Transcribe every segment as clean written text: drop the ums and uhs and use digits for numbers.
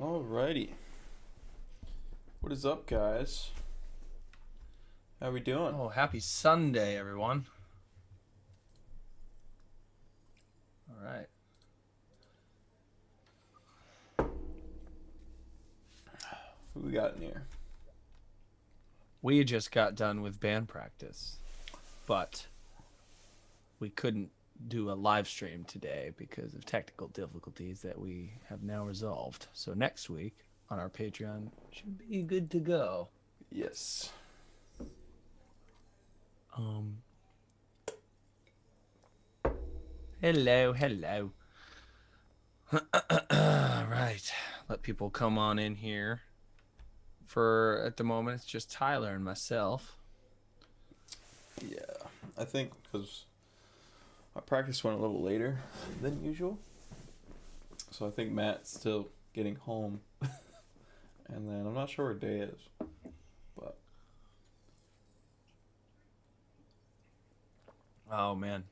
Alrighty. What is up, guys? How we doing? Oh, happy Sunday, everyone. All right. Who we got in here? We just got done with band practice, but we couldn't do a live stream today because of technical difficulties that we have now resolved. So next week on our Patreon should be good to go. Yes. Hello. Right. Let people come on in here. For at the moment, it's just Tyler and myself. Yeah, I think because our practice went a little later than usual, so I think Matt's still getting home, and then I'm not sure what day is, but Oh man.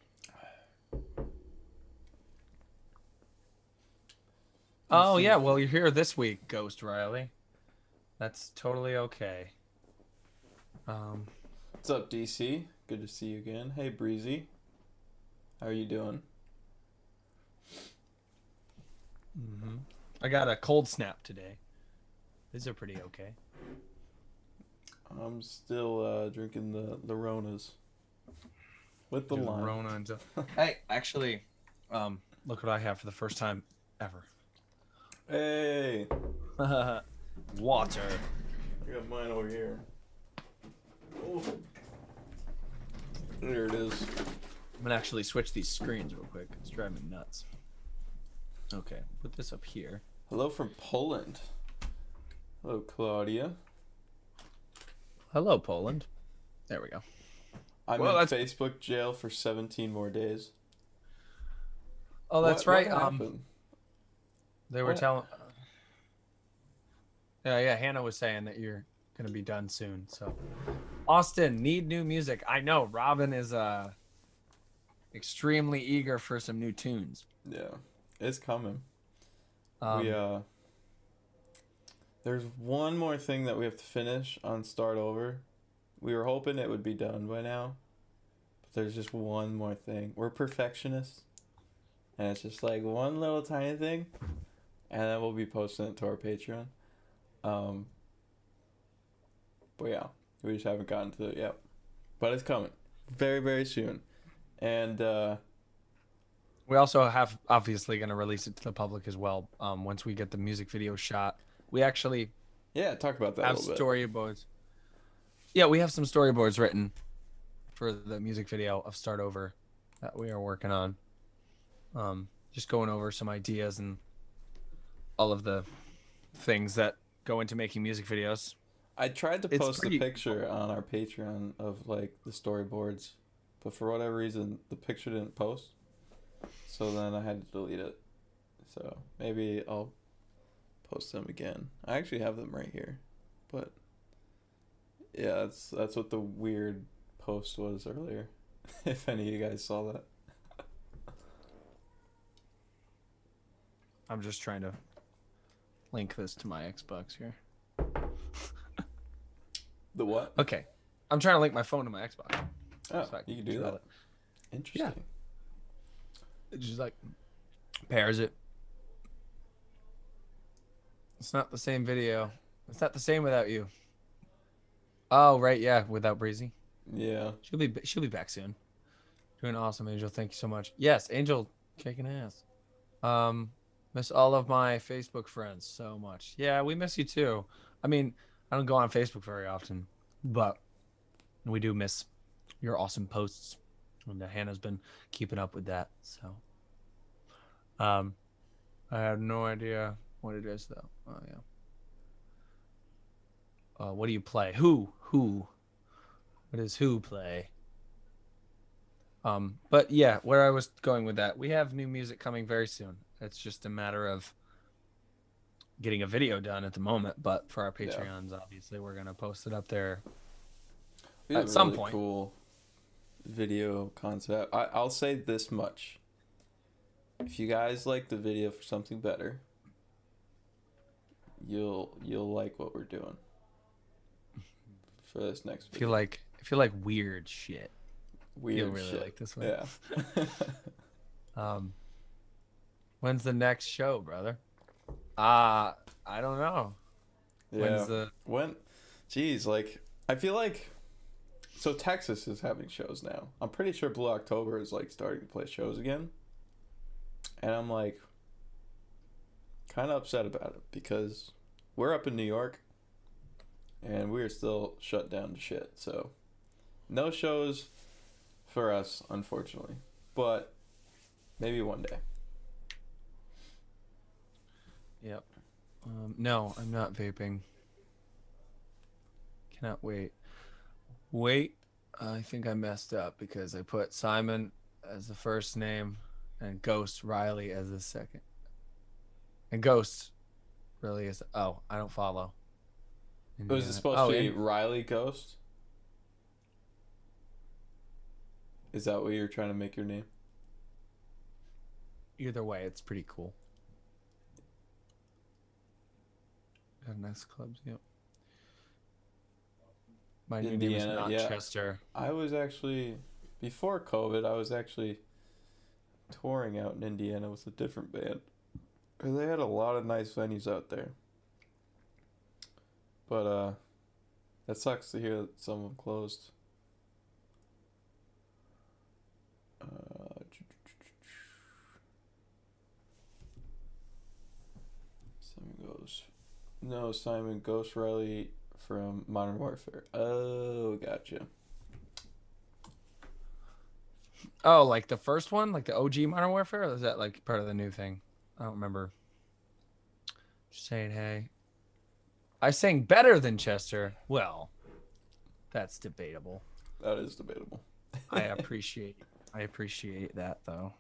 Oh yeah, well you're here this week, Ghost Riley. That's totally okay. What's up, DC? Good to see you again. Hey, Breezy. How are you doing? I got a cold snap today. These are pretty okay. I'm still drinking the Ronas with the lime. Rona and Hey, actually, look what I have for the first time ever. Hey, Water. I got mine over here. Oh. There it is. I'm gonna actually switch these screens real quick. It's driving me nuts. Okay, put this up here. Hello from Poland. Hello, Claudia. Hello, Poland. There we go. I'm in Facebook jail for 17 more days. Oh, that's right. What happened? They were telling. Yeah. Hannah was saying that you're gonna be done soon. So, Austin, need new music. I know. Robin is extremely eager for some new tunes. Yeah, it's coming. There's one more thing that we have to finish on Start Over. We were hoping it would be done by now, but there's just one more thing. We're perfectionists, and it's just like one little tiny thing, and then we'll be posting it to our Patreon. But yeah, we just haven't gotten to it yet, but it's coming very, very soon. And we also have obviously going to release it to the public as well. Once we get the music video shot, we actually talk about that have a little storyboards. Yeah, we have some storyboards written for the music video of Start Over that we are working on. Just going over some ideas and all of the things that go into making music videos. I tried to post a picture on our Patreon of like the storyboards, but for whatever reason the picture didn't post, so then I had to delete it. So maybe I'll post them again. I actually have them right here, but yeah, that's what the weird post was earlier. If any of you guys saw that. I'm just trying to link this to my Xbox here. The what? Okay, I'm trying to link my phone to my Xbox. Oh, so you can do that. Interesting. Yeah. It just like pairs it. It's not the same video. It's not the same without you. Oh right, yeah, without Breezy. Yeah. She'll be back soon. Doing awesome, Angel. Thank you so much. Yes, Angel kicking ass. Miss all of my Facebook friends so much. Yeah, we miss you too. I mean, I don't go on Facebook very often, but we do miss your awesome posts. And Hannah's been keeping up with that. So, I have no idea what it is though. Oh yeah. What do you play? Who? What does who play? But yeah, where I was going with that, we have new music coming very soon. It's just a matter of getting a video done at the moment, but for our Patreons, obviously, we're gonna post it up there at some point. Cool video concept. I'll say this much: if you guys like the video for something better, you'll like what we're doing for this next If video. you like weird shit, Weird you'll really shit. like this one. Yeah. When's the next show, brother? I don't know. Yeah. When? Geez, like I feel like. So Texas is having shows now. I'm pretty sure Blue October is like starting to play shows again. And I'm like kind of upset about it because we're up in New York and we're still shut down to shit. So no shows for us, unfortunately. But maybe one day. Yep. No, I'm not vaping. Cannot wait. Wait, I think I messed up because I put Simon as the first name and Ghost Riley as the second. And Ghost really is. Oh, I don't follow. Was it supposed to be Riley Ghost? Is that what you're trying to make your name? Either way, it's pretty cool. Got nice clubs, yep. My new name is not Chester. I was actually, before COVID, I was actually touring out in Indiana with a different band. And they had a lot of nice venues out there. But, that sucks to hear that some of them closed. Simon Ghost Riley from Modern Warfare. Oh, gotcha. Oh, like the first one? Like the OG Modern Warfare? Or is that like part of the new thing? I don't remember. Just saying, hey. I sang better than Chester. Well, that's debatable. That is debatable. I appreciate that though.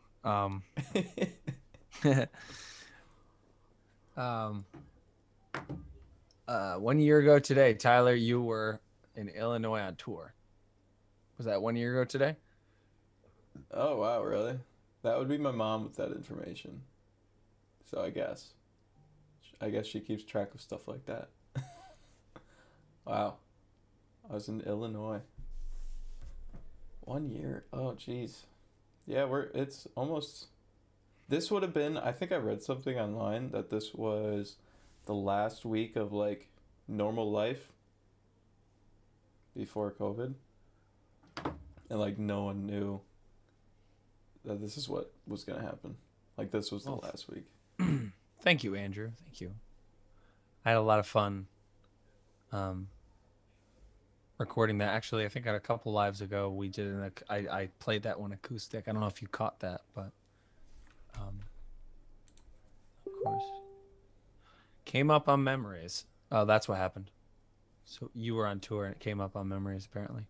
1 year ago today, Tyler, you were in Illinois on tour. Was that 1 year ago today? Oh, wow, really? That would be my mom with that information. So I guess she keeps track of stuff like that. Wow. I was in Illinois. 1 year. Oh, jeez. Yeah, it's almost... This would have been... I think I read something online that this was the last week of, like, normal life before COVID. And, like, no one knew that this is what was going to happen. Like, this was the last week. Thank you, Andrew. Thank you. I had a lot of fun recording that. Actually, I think a couple lives ago we did I played that one acoustic. I don't know if you caught that, but of course. Came up on Memories. Oh, that's what happened. So you were on tour and it came up on Memories apparently.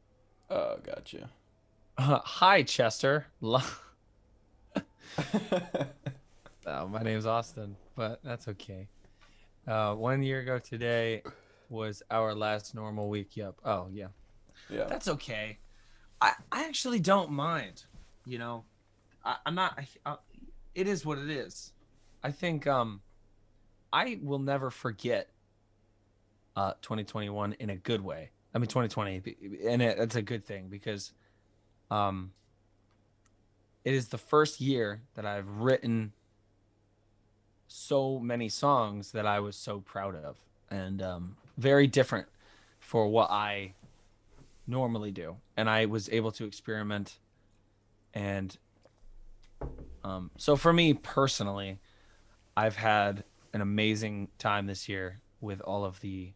Oh, gotcha. Hi, Chester. Oh, my name's Austin, but that's okay. 1 year ago today was our last normal week. Yep. Oh, yeah. Yeah. That's okay. I actually don't mind. You know, I'm not. It is what it is. I think I will never forget 2021 in a good way. I mean 2020, and it's a good thing because it is the first year that I've written so many songs that I was so proud of, and very different for what I normally do. And I was able to experiment, and so for me personally, I've had an amazing time this year with all of the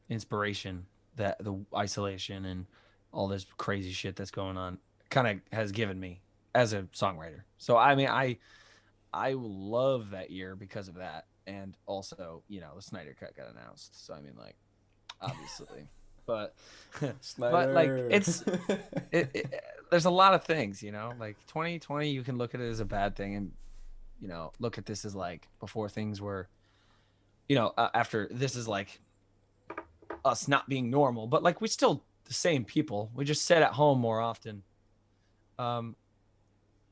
inspiration that the isolation and all this crazy shit that's going on kind of has given me as a songwriter. So I mean, I love that year because of that, and also, you know, the Snyder Cut got announced. So I mean, like, obviously, but but like there's a lot of things, you know, like 2020 you can look at it as a bad thing, and you know, look at this as like before things were, you know, after this is like us not being normal, but like we still the same people. We just sit at home more often. I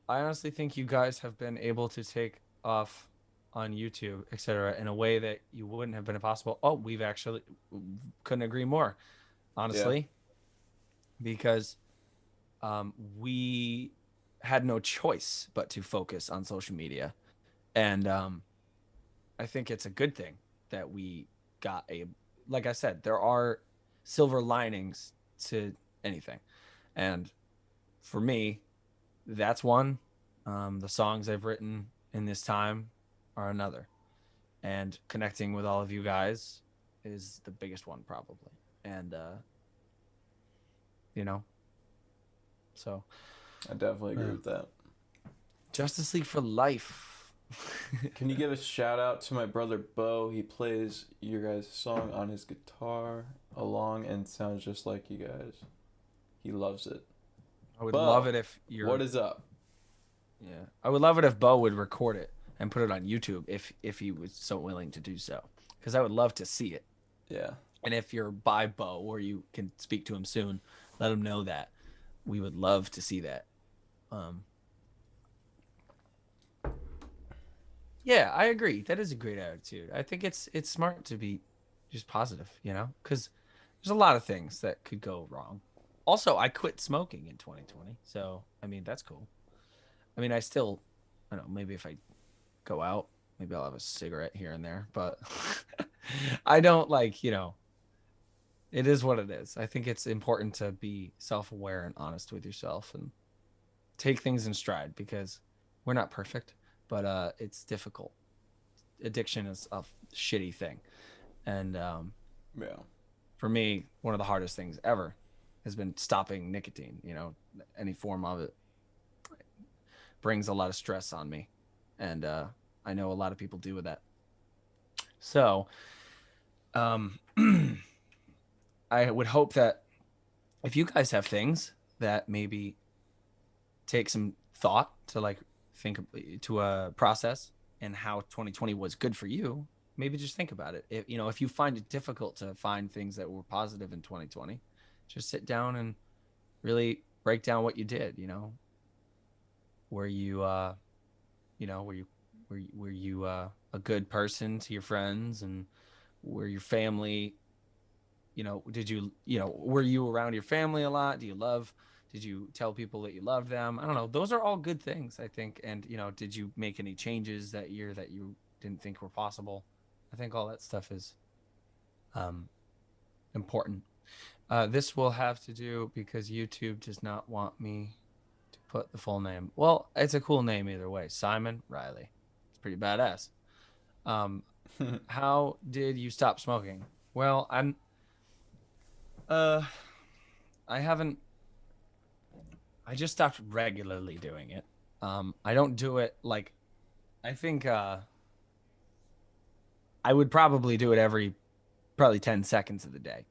honestly think you guys have been able to take off on YouTube, etc., in a way that you wouldn't have been possible. Oh, we've actually couldn't agree more, honestly, because we had no choice but to focus on social media, and I think it's a good thing that we got a, like I said, there are silver linings to anything, and for me, that's one. The songs I've written in this time are another, and connecting with all of you guys is the biggest one probably. And you know, so I definitely agree with that. Justice League for life. Can you give a shout out to my brother Bo? He plays your guys' song on his guitar along and sounds just like you guys. He loves it. I would Bo, love it if you're. What is up? Yeah, I would love it if Bo would record it and put it on YouTube if he was so willing to do so, because I would love to see it. Yeah. And if you're by Bo or you can speak to him soon, let him know that we would love to see that. Yeah, I agree. That is a great attitude. I think it's smart to be just positive, because there's a lot of things that could go wrong. Also, I quit smoking in 2020, so I mean that's cool. I mean, I don't know, maybe if I go out, maybe I'll have a cigarette here and there, but I don't it is what it is. I think it's important to be self-aware and honest with yourself and take things in stride, because we're not perfect, but it's difficult. Addiction is a shitty thing. And for me, one of the hardest things ever has been stopping nicotine. Any form of it brings a lot of stress on me. And I know a lot of people deal with that. So I would hope that if you guys have things that maybe take some thought to think to a process and how 2020 was good for you, maybe just think about it. If you find it difficult to find things that were positive in 2020, just sit down and really break down what you did. Were you were you a good person to your friends, and were your family, were you around your family a lot? Did you tell people that you loved them? I don't know. Those are all good things, I think. And, did you make any changes that year that you didn't think were possible? I think all that stuff is important. This will have to do because YouTube does not want me to put the full name. Well, it's a cool name either way. Simon Riley. It's pretty badass. How did you stop smoking? Well, I just stopped regularly doing it. I don't do it I think I would probably do it every 10 seconds of the day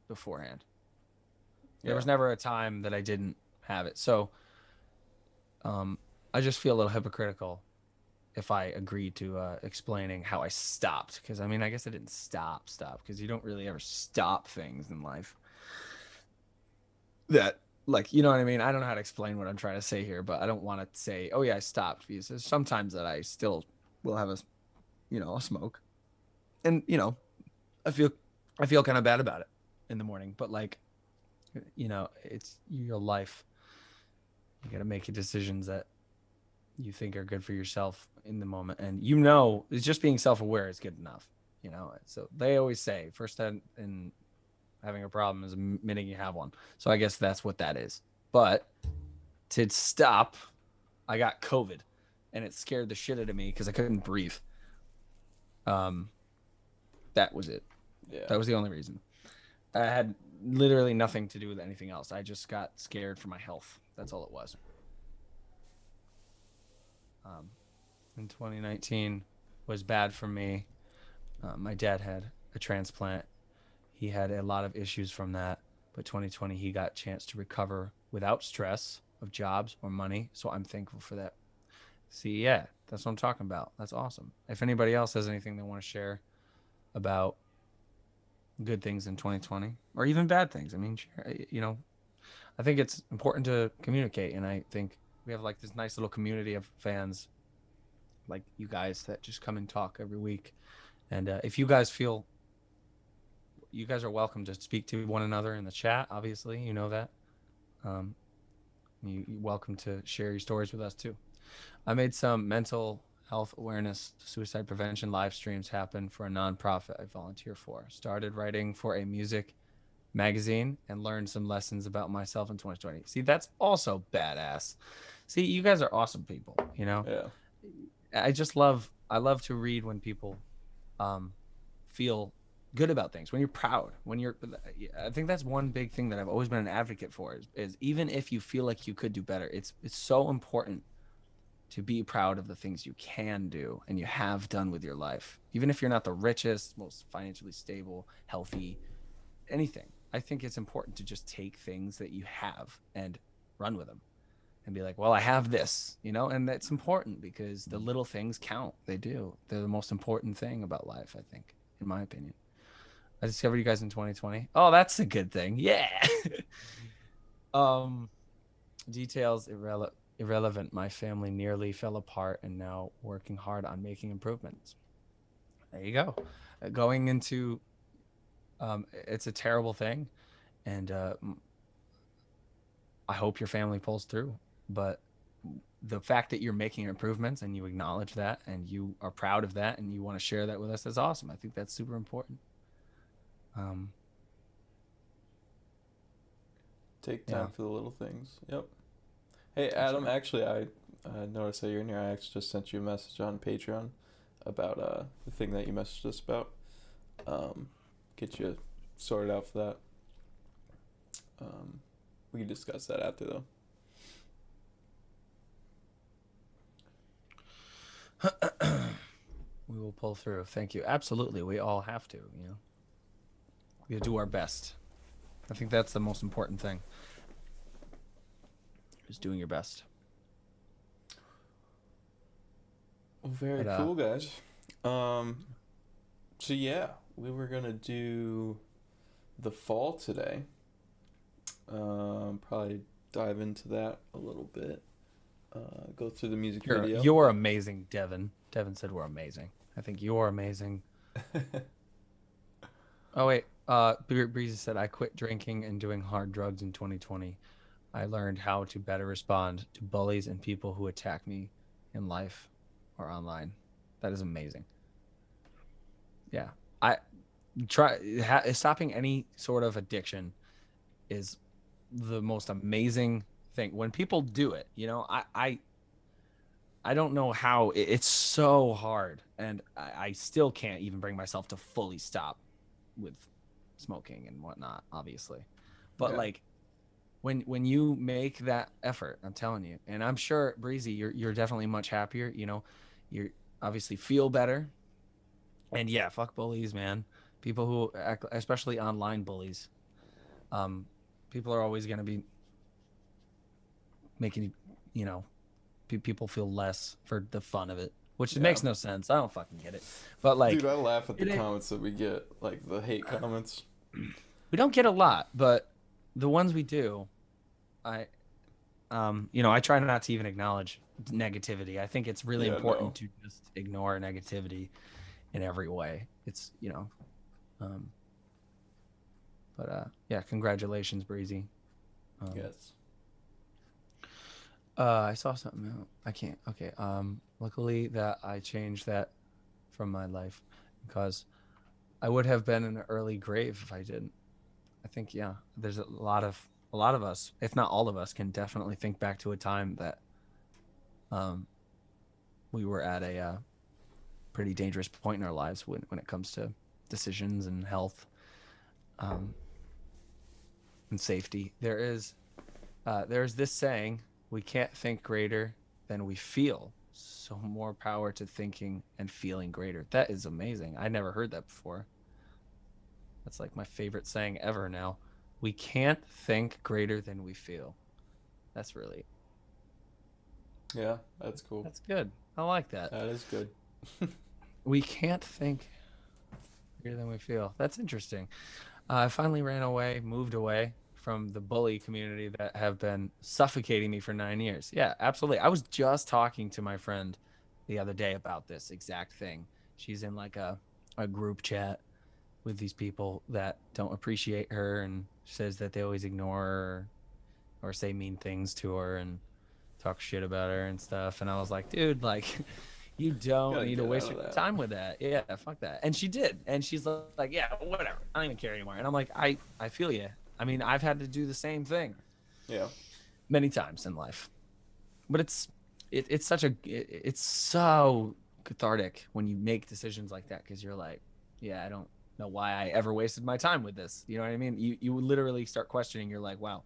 beforehand. There was never a time that I didn't have it. So I just feel a little hypocritical if I agreed to explaining how I stopped. Because, I mean, I guess I didn't stop because you don't really ever stop things in life. That, you know what I mean? I don't know how to explain what I'm trying to say here, but I don't want to say, oh, yeah, I stopped. Because there's sometimes that I still will have a smoke. And, I feel kind of bad about it in the morning. But, it's your life. You got to make your decisions that you think are good for yourself in the moment. And, it's just being self-aware is good enough. So they always say first step in having a problem is admitting you have one. So I guess that's what that is. But to stop, I got COVID, and it scared the shit out of me because I couldn't breathe. That was it. Yeah. That was the only reason. I had literally nothing to do with anything else. I just got scared for my health. That's all it was. In 2019 was bad for me. My dad had a transplant. He had a lot of issues from that, but 2020 he got a chance to recover without stress of jobs or money. So I'm thankful for that. See, yeah, that's what I'm talking about. That's awesome. If anybody else has anything they want to share about good things in 2020 or even bad things, I mean, I think it's important to communicate. And I think we have this nice little community of fans like you guys that just come and talk every week. And if you guys feel, you guys are welcome to speak to one another in the chat. Obviously, you know that. Um, you're welcome to share your stories with us too. I made some mental health awareness, suicide prevention live streams happen for a nonprofit I volunteer for. Started writing for a music magazine and learned some lessons about myself in 2020. See, that's also badass. See, you guys are awesome people, you know? Yeah. I love to read when people feel good about things, when you're proud, I think that's one big thing that I've always been an advocate for is even if you feel like you could do better, it's so important to be proud of the things you can do and you have done with your life. Even if you're not the richest, most financially stable, healthy, anything. I think it's important to just take things that you have and run with them and be like, well, I have this, you know, and that's important because the little things count. They do. They're the most important thing about life, I think, in my opinion. I discovered you guys in 2020. Oh, that's a good thing. Yeah. Details irrelevant. My family nearly fell apart and now working hard on making improvements. There you go. Going into it's a terrible thing, and I hope your family pulls through. But the fact that you're making improvements and you acknowledge that and you are proud of that and you want to share that with us, that's awesome. I think that's super important. Take time for the little things. Yep. Hey, Adam, actually, I noticed that you're in here. I actually just sent you a message on Patreon about the thing that you messaged us about. Get you sorted out for that. We can discuss that after, though. We will pull through. Thank you. Absolutely. We all have to, you know. We have to do our best. I think that's the most important thing. Is doing your best. Well, very cool, guys. So yeah, we were gonna do the fall today. Probably dive into that a little bit. Go through the music video. You're amazing, Devin. Devin said we're amazing. I think you're amazing. Oh wait, Breezy said I quit drinking and doing hard drugs in 2020. I learned how to better respond to bullies and people who attack me in life or online. That is amazing. Yeah, stopping any sort of addiction is the most amazing thing. When people do it, you know, I don't know how it's so hard, and I still can't even bring myself to fully stop with smoking and whatnot, obviously. But like when you make that effort, I'm telling you, and I'm sure Breezy, you're definitely much happier. You know, you obviously feel better. And yeah, fuck bullies, man. People who act, especially online bullies. People are always gonna be making, you know, people feel less for the fun of it, which makes no sense. I don't fucking get it. But like, dude, I laugh at the comments that we get, like the hate comments. We don't get a lot, but the ones we do, you know, I try not to even acknowledge negativity. I think it's really important to just ignore negativity in every way. It's, you know, but yeah, congratulations, Breezy. Yes. I saw something out. I can't. Okay. Luckily that I changed that from my life because I would have been in an early grave if I didn't. I think, yeah, there's a lot of us, if not all of us, can definitely think back to a time that we were at a pretty dangerous point in our lives when it comes to decisions and health and safety. There's this saying, we can't think greater than we feel. So more power to thinking and feeling greater. That is amazing. I never heard that before. That's like my favorite saying ever now. We can't think greater than we feel. That's really... Yeah, that's cool. That's good. I like that. That is good. We can't think greater than we feel. That's interesting. I finally moved away from the bully community that have been suffocating me for 9 years. Yeah, absolutely. I was just talking to my friend the other day about this exact thing. She's in like a group chat with these people that don't appreciate her, and says that they always ignore her or say mean things to her and talk shit about her and stuff. And I was like, dude, like, you don't need to waste your time with that. Yeah, fuck that. And she did. And she's like, yeah, whatever. I don't even care anymore. And I'm like, I feel you. I mean, I've had to do the same thing. Yeah. Many times in life. But it's so cathartic when you make decisions like that, because you're like, yeah, I don't know why I ever wasted my time with this. You know what I mean? You literally start questioning. You're like, wow,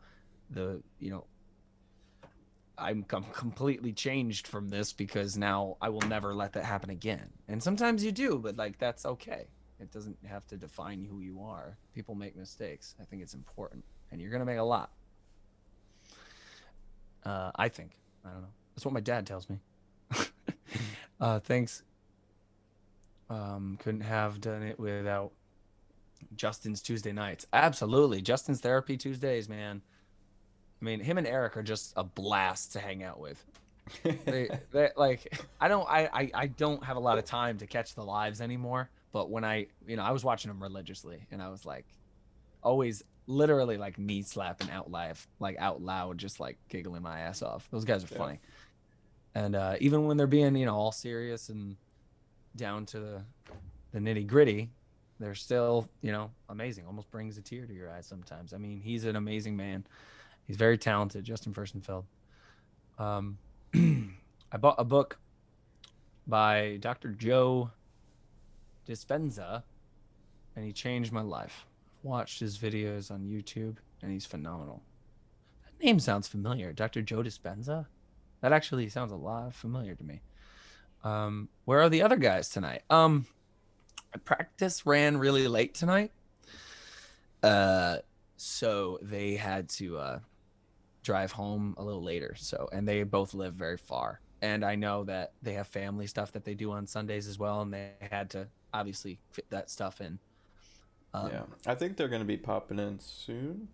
I'm completely changed from this, because now I will never let that happen again. And sometimes you do, but like, that's okay. It doesn't have to define who you are. People make mistakes. I think it's important, and you're gonna make a lot. I think. I don't know. That's what my dad tells me. Thanks. Couldn't have done it without Justin's Tuesday nights. Absolutely. Justin's therapy Tuesdays, man. I mean, him and Eric are just a blast to hang out with. they like, I don't have a lot of time to catch the lives anymore, but when I was watching them religiously, and I was like, always literally like knee slapping out loud, just like giggling my ass off. Those guys are funny. And even when they're being, all serious and down to the nitty gritty, they're still, amazing. Almost brings a tear to your eyes sometimes. I mean, he's an amazing man. He's very talented, Justin Furstenfeld. I bought a book by Dr. Joe Dispenza, and he changed my life. I've watched his videos on YouTube, and he's phenomenal. That name sounds familiar. Dr. Joe Dispenza? That actually sounds a lot familiar to me. Where are the other guys tonight? Practice ran really late tonight. So they had to drive home a little later. And they both live very far. And I know that they have family stuff that they do on Sundays as well, and they had to obviously fit that stuff in. Yeah, I think they're going to be popping in soon.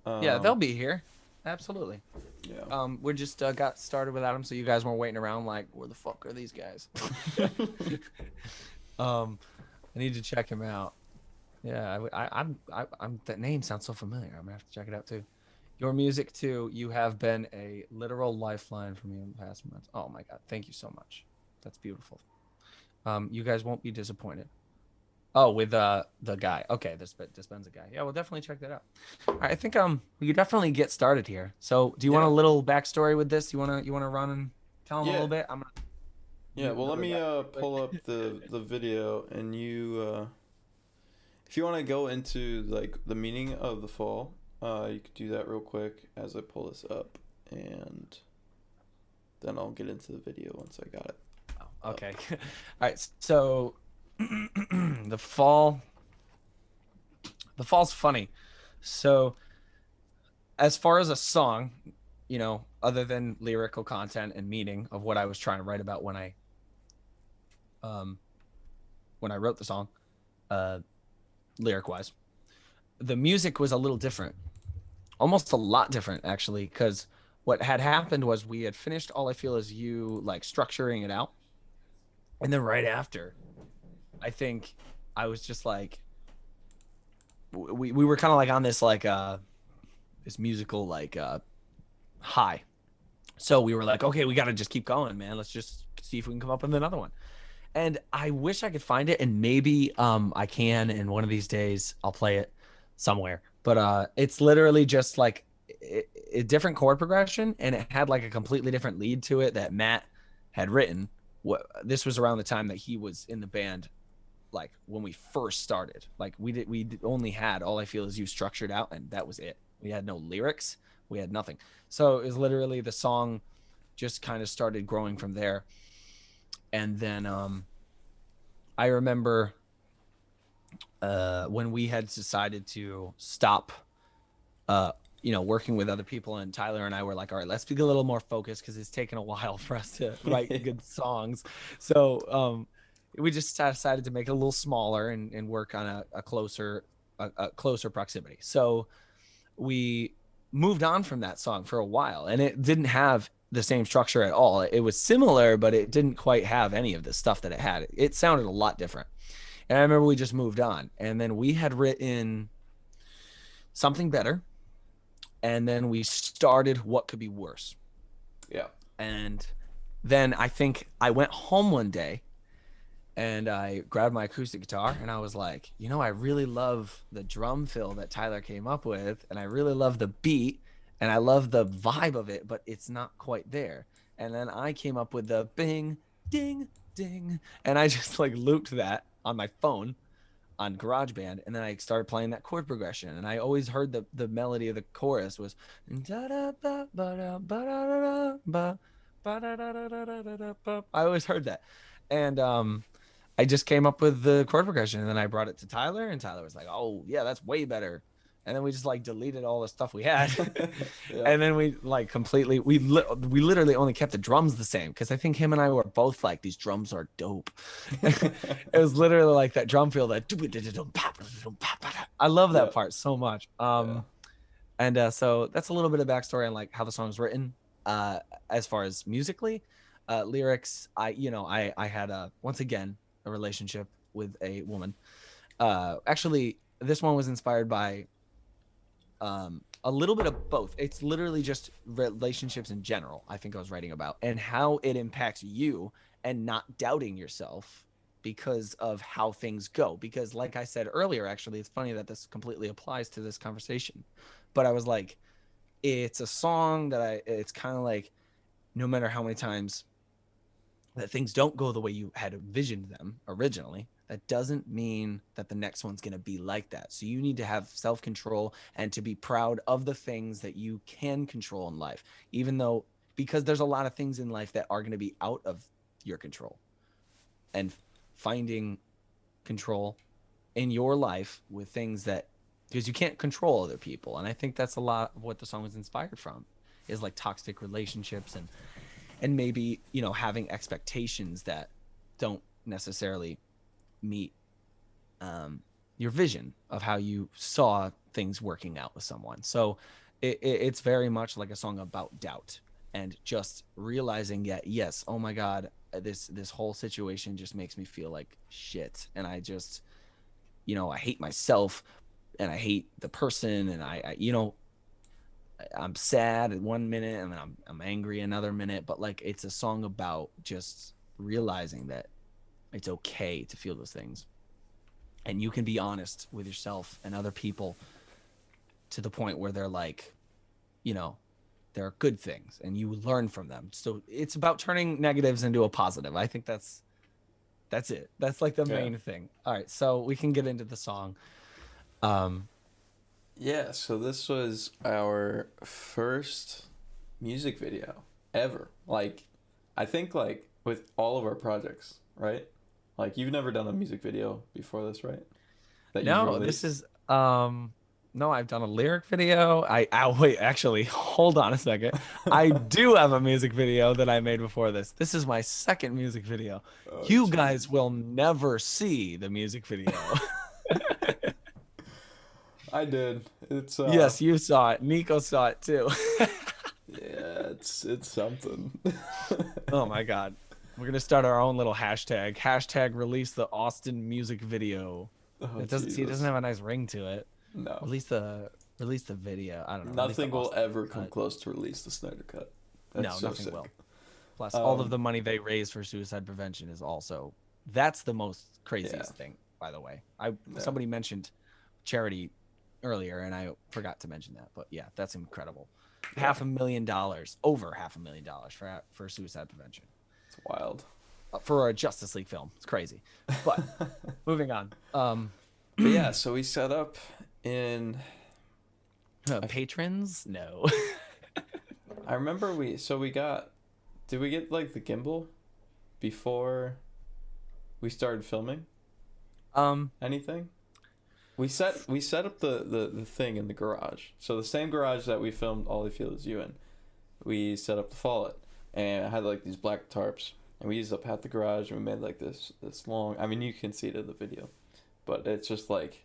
Yeah, they'll be here. Absolutely. Yeah. We just got started without them, so you guys weren't waiting around like, where the fuck are these guys? I need to check him out. Yeah, I'm that name sounds so familiar. I'm gonna have to check it out too. Your music too. You have been a literal lifeline for me in the past months. Oh my god, thank you so much. That's beautiful. You guys won't be disappointed. Oh, with the guy. Okay, this Dispenza guy. Yeah, we'll definitely check that out. All right, I think we could definitely get started here. So, do you want a little backstory with this? You wanna run and tell them a little bit? Yeah. Well, let me pull up the video, and you if you want to go into like the meaning of the fall, you could do that real quick as I pull this up, and then I'll get into the video once I got it. Oh, okay. All right. So. The fall's funny. So as far as a song, other than lyrical content and meaning of what I was trying to write about when I wrote the song, lyric wise, the music was a little different, almost a lot different actually, because what had happened was we had finished All I Feel Is You, like structuring it out, and then right after, I think I was just like, we were kind of like on this like this musical like high. So we were like, okay, we got to just keep going, man. Let's just see if we can come up with another one. And I wish I could find it, and maybe I can, and one of these days I'll play it somewhere. But it's literally just like a different chord progression, and it had like a completely different lead to it that Matt had written. This was around the time that he was in the band. Like when we first started, like we only had All I Feel Is You structured out, and that was it. We had no lyrics, we had nothing. So it was literally the song just kind of started growing from there. And then I remember when we had decided to stop working with other people, and Tyler and I were like, all right, let's be a little more focused, because it's taken a while for us to write good songs. So we just decided to make it a little smaller and work on a closer proximity. So we moved on from that song for a while, and it didn't have the same structure at all. It was similar, but it didn't quite have any of the stuff that it had. It sounded a lot different. And I remember we just moved on, and then we had written something better, and then we started What Could Be Worse. Yeah. And then I think I went home one day and I grabbed my acoustic guitar and I was like, you know, I really love the drum fill that Tyler came up with, and I really love the beat and I love the vibe of it, but it's not quite there. And then I came up with the bing, ding, ding, and I just like looped that on my phone on GarageBand, and then I started playing that chord progression, and I always heard the melody of the chorus was I always heard that, and I just came up with the chord progression, and then I brought it to Tyler, and Tyler was like, "Oh yeah, that's way better." And then we just like deleted all the stuff we had, Yeah. and then we like completely we literally only kept the drums the same, because I think him and I were both like, these drums are dope. It was literally like that drum feel, that I love that part so much. And so that's a little bit of backstory on like how the song's written. As far as musically, lyrics, I had once again a relationship with a woman. Actually, this one was inspired by a little bit of both. It's literally just relationships in general, I think I was writing about, and how it impacts you and not doubting yourself because of how things go. Because like I said earlier, actually, it's funny that this completely applies to this conversation. But I was like, it's a song that it's kind of like, no matter how many times that things don't go the way you had envisioned them originally, that doesn't mean that the next one's going to be like that. So you need to have self-control and to be proud of the things that you can control in life, even though, because there's a lot of things in life that are going to be out of your control, and finding control in your life with things that, because you can't control other people. And I think that's a lot of what the song was inspired from, is like toxic relationships and maybe, having expectations that don't necessarily meet your vision of how you saw things working out with someone. So it's very much like a song about doubt and just realizing that, yes, oh my God, this whole situation just makes me feel like shit. And I just, I hate myself and I hate the person, and I'm sad in 1 minute and then I'm angry another minute. But like, it's a song about just realizing that it's okay to feel those things, and you can be honest with yourself and other people to the point where they're like, there are good things and you learn from them. So it's about turning negatives into a positive. I think that's it. That's like the main thing. All right, so we can get into the song. Yeah, so this was our first music video ever. Like, I think, like, with all of our projects, right? Like, you've never done a music video before this, right? No, this is, no, I've done a lyric video. Wait, actually, hold on a second. I do have a music video that I made before this. This is my second music video. Oh, you guys will never see the music video. I did. It's yes, you saw it. Nico saw it too. Yeah, it's something. Oh my God. We're gonna start our own little hashtag. Hashtag release the Austin music video. It doesn't have a nice ring to it. No. Release the video. I don't know. Nothing will ever come close to release the Snyder Cut. No, nothing will. Plus, all of the money they raise for suicide prevention is also, that's the most craziest thing, by the way. Somebody mentioned charity earlier, and I forgot to mention that. But yeah, that's incredible. Yeah. $500,000, over $500,000 for suicide prevention. It's wild. For a Justice League film. It's crazy. But moving on. But yeah, so we set up in patrons? No. I remember did we get like the gimbal before we started filming? Anything? We set up the thing in the garage. So the same garage that we filmed All I Feel Is You in, we set up the fallout, and I had like these black tarps, and we used up half the garage, and we made like this long, I mean, you can see it in the video, but it's just like,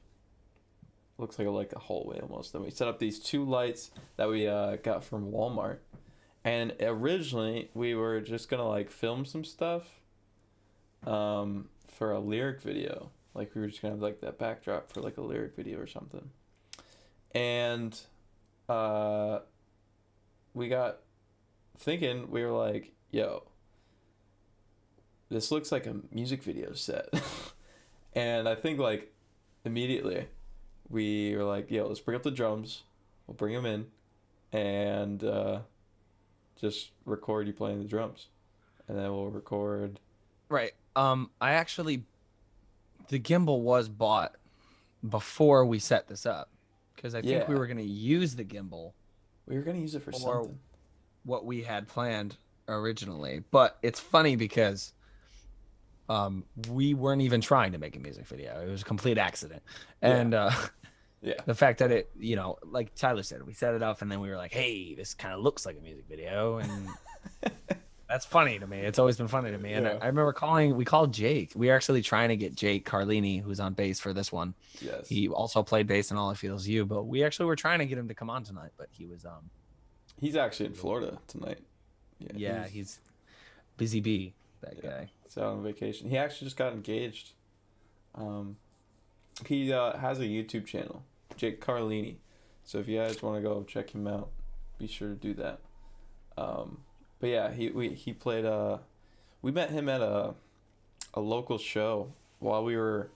looks like a hallway almost. Then we set up these two lights that we got from Walmart, And originally we were just gonna like film some stuff for a lyric video. Like we were just gonna have like that backdrop for like a lyric video or something. And we got thinking, we were like, yo, this looks like a music video set. And I think like immediately we were like, yo, let's bring up the drums. We'll bring them in and just record you playing the drums. And then we'll record. Right. I actually, the gimbal was bought before we set this up. Because I think we were going to use the gimbal. We were going to use it for something. What we had planned originally. But it's funny because we weren't even trying to make a music video. It was a complete accident. And the fact that it, you know, like Tyler said, we set it up and then we were like, hey, this kind of looks like a music video. And that's funny to me. It's always been funny to me. And I remember we called Jake. We were actually trying to get Jake Carlini, who's on bass for this one. Yes. He also played bass in All I Feel Is You, but we actually were trying to get him to come on tonight, but he was he's actually in Florida tonight. Yeah, he's busy bee, that guy. He's out on vacation. He actually just got engaged. He has a YouTube channel, Jake Carlini. So if you guys want to go check him out, be sure to do that. But yeah, he played we met him at a local show while we were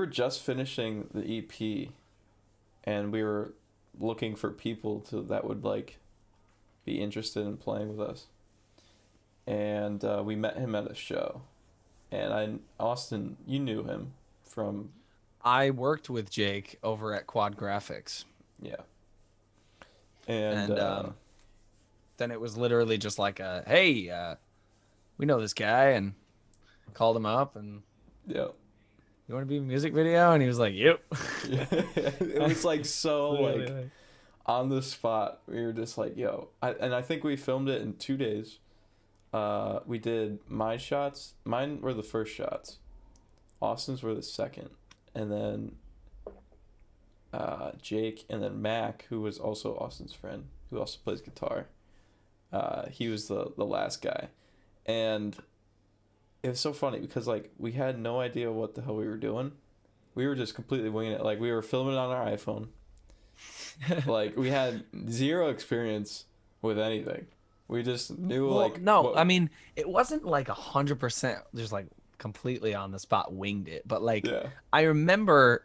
just finishing the EP, and we were looking for people that would like be interested in playing with us. And we met him at a show. And Austin, you knew him from... I worked with Jake over at Quad Graphics. Yeah. And then it was literally just like hey, we know this guy, and called him up and yeah, you want to be in a music video? And he was like, yep. Yeah. It was like so like on the spot. We were just like, yo, I think we filmed it in 2 days. We did my shots. Mine were the first shots. Austin's were the second, and then Jake, and then Mac, who was also Austin's friend, who also plays guitar. He was the last guy, and it was so funny because like we had no idea what the hell we were doing. We were just completely winging it. Like we were filming on our iPhone. Like we had zero experience with anything. We just knew I mean, it wasn't like 100% just like completely on the spot winged it, but like I remember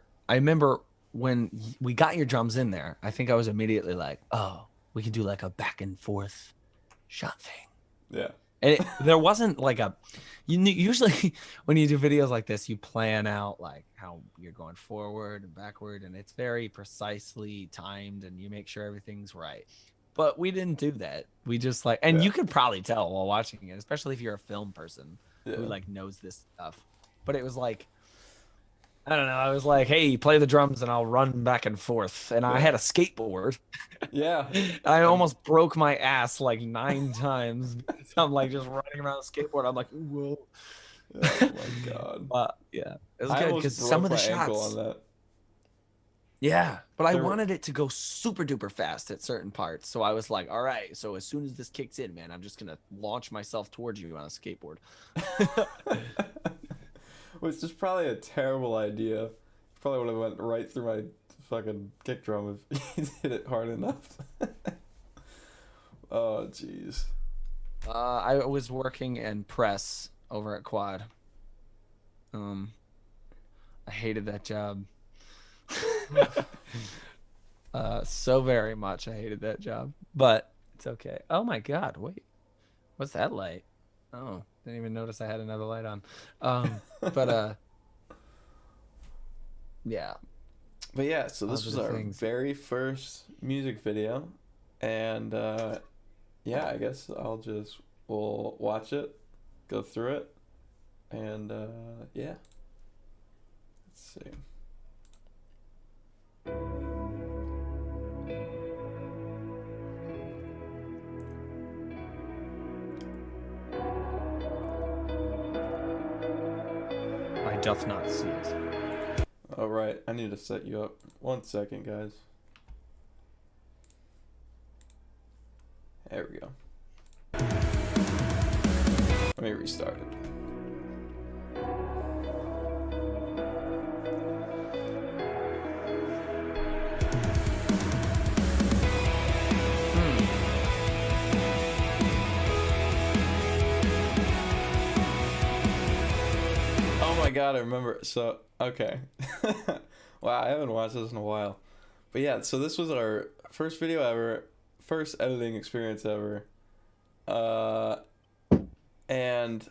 when we got your drums in there, I think I was immediately like, oh, we can do like a back and forth shot thing. Yeah. And there wasn't like usually when you do videos like this, you plan out like how you're going forward and backward, and it's very precisely timed, and you make sure everything's right. But we didn't do that. We just like, and you could probably tell while watching it, especially if you're a film person who like knows this stuff. But it was like, I don't know. I was like, hey, play the drums and I'll run back and forth. And I had a skateboard. Yeah. I almost broke my ass like 9 times. I'm like just running around the skateboard. I'm like, whoa. Oh my God. Yeah. It was good because some of the shots. On that. Yeah. But I wanted it to go super duper fast at certain parts. So I was like, all right. So as soon as this kicks in, man, I'm just going to launch myself towards you on a skateboard. Which is probably a terrible idea. Probably would have went right through my fucking kick drum if you hit it hard enough. Oh, jeez. I was working in press over at Quad. I hated that job. So very much I hated that job. But it's okay. Oh my God, wait. What's that light? Oh, didn't even notice I had another light on. But yeah. But yeah, so this was our very first music video, and yeah, I guess we'll watch it, go through it, and yeah. Let's see. I doth not see it. All right, I need to set you up. 1 second, guys. There we go. Let me restart it. Oh my god, I remember. So, okay. Wow, I haven't watched this in a while. But yeah, so this was our first video ever, first editing experience ever. And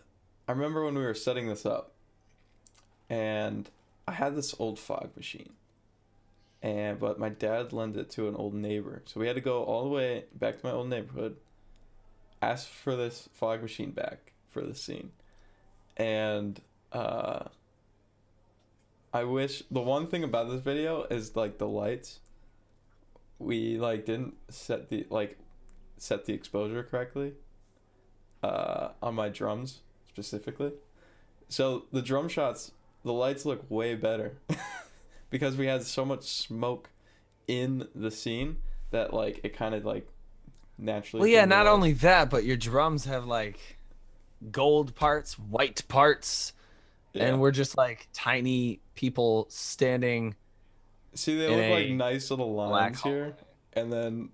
I remember when we were setting this up, and I had this old fog machine. But my dad lent it to an old neighbor. So we had to go all the way back to my old neighborhood, ask for this fog machine back for this scene. And I wish, the one thing about this video is like the lights. We like didn't set the exposure correctly on my drums specifically. So the drum shots, the lights look way better because we had so much smoke in the scene that like it kind of like naturally. Well, yeah, not only that, but your drums have like gold parts, white parts, and we're just like tiny people standing. See, they look like nice little lines here, and then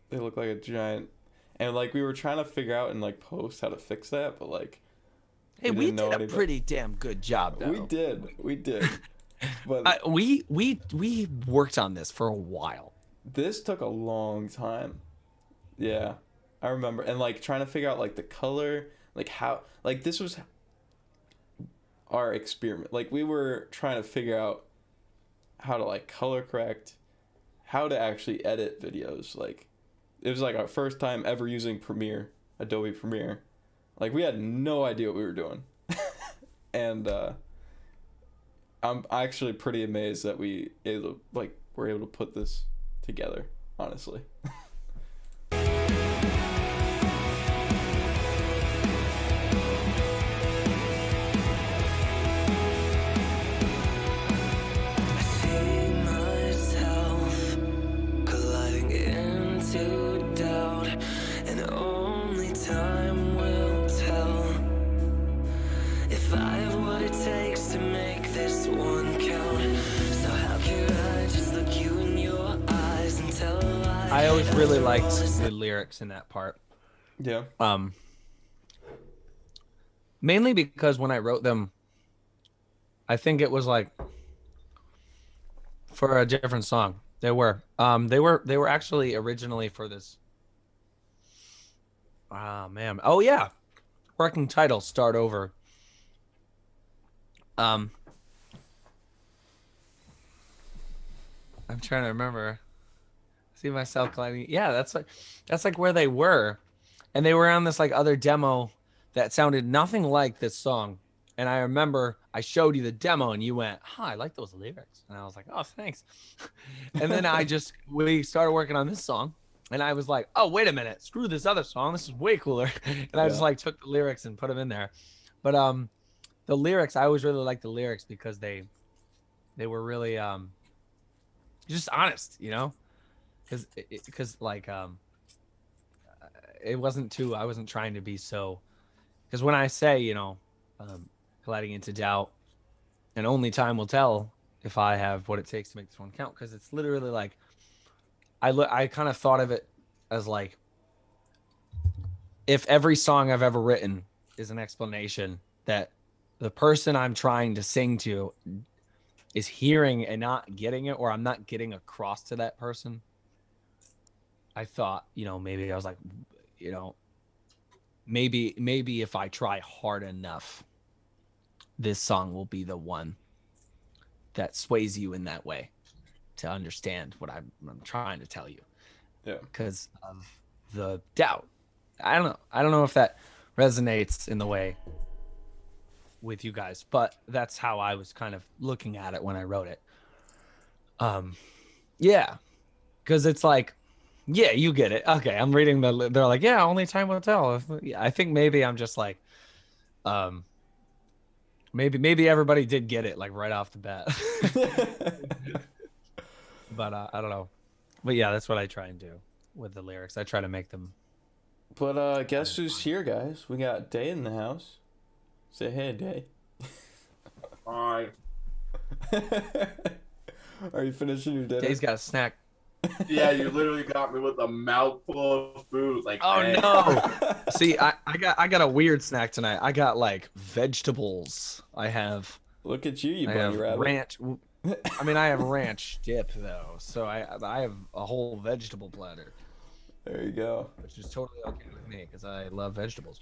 they look like a giant. And like we were trying to figure out in like post how to fix that, but like, hey, we did a pretty damn good job, though. We did. But we worked on this for a while. This took a long time. Yeah, I remember, and like trying to figure out like the color, like how, like this was our experiment. Like we were trying to figure out how to like color correct, how to actually edit videos. Like it was like our first time ever using Adobe Premiere. Like we had no idea what we were doing. And I'm actually pretty amazed that were able to put this together, honestly. I always really liked the lyrics in that part. Yeah. Mainly because when I wrote them, I think it was like for a different song. They were actually originally for this. Ah, man. Oh yeah. Working title, Start Over. I'm trying to remember. See myself climbing. Yeah, that's like where they were, and they were on this like other demo that sounded nothing like this song. And I remember I showed you the demo, and you went, "Huh, I like those lyrics," and I was like, "Oh, thanks." And then we started working on this song, and I was like, "Oh, wait a minute, screw this other song. This is way cooler." And I just like took the lyrics and put them in there. But the lyrics, I always really liked the lyrics because they were really just honest, you know. Because like it wasn't too, I wasn't trying to be so, because when I say, you know, colliding into doubt, and only time will tell if I have what it takes to make this one count, because it's literally like I kind of thought of it as like if every song I've ever written is an explanation that the person I'm trying to sing to is hearing and not getting it, or I'm not getting across to that person. I thought, you know, maybe I was like, you know, maybe if I try hard enough, this song will be the one that sways you in that way to understand what I'm trying to tell you. Yeah. Because of the doubt. I don't know if that resonates in the way with you guys, but that's how I was kind of looking at it when I wrote it. Yeah. Because it's like, yeah, you get it. Okay, I'm reading they're like, yeah, only time will tell. I think maybe I'm just like, maybe everybody did get it like right off the bat. But I don't know. But yeah, that's what I try and do with the lyrics. I try to make them But guess who's here, guys? We got Day in the house. Say hey, Day. Hi. Are you finishing your dinner? Day's got a snack. Yeah, you literally got me with a mouthful of food. Like, Oh man. no! See, I got a weird snack tonight. I got like vegetables. I have. Look at you, I bunny have rabbit. ranch. I mean, I have ranch dip though, so I have a whole vegetable platter, There you go. which is totally okay with me because I love vegetables.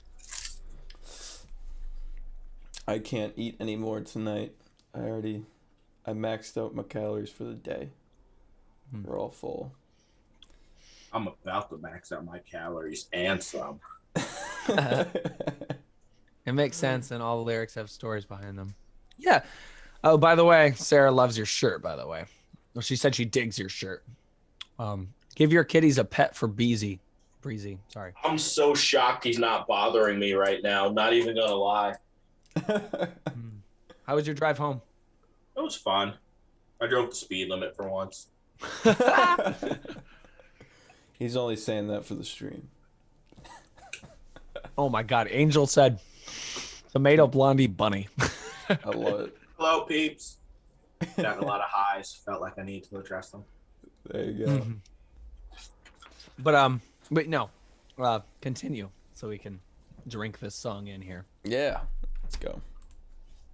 I can't eat anymore tonight. I maxed out my calories for the day. We're all full. I'm about to max out my calories and some. It makes sense, and all the lyrics have stories behind them. Yeah. Oh, by the way, Sarah loves your shirt. By the way, well, she said she digs your shirt. Give your kitties a pet for Breezy. Sorry. I'm so shocked he's not bothering me right now. Not even gonna lie. How was your drive home? It was fun. I drove the speed limit for once. He's only saying that for the stream. Oh my God! Angel said, "Tomato blondie bunny." I love it. Hello, peeps. Got a lot of highs. Felt like I need to address them. There you go. But no, continue so we can drink this song in here. Yeah, let's go.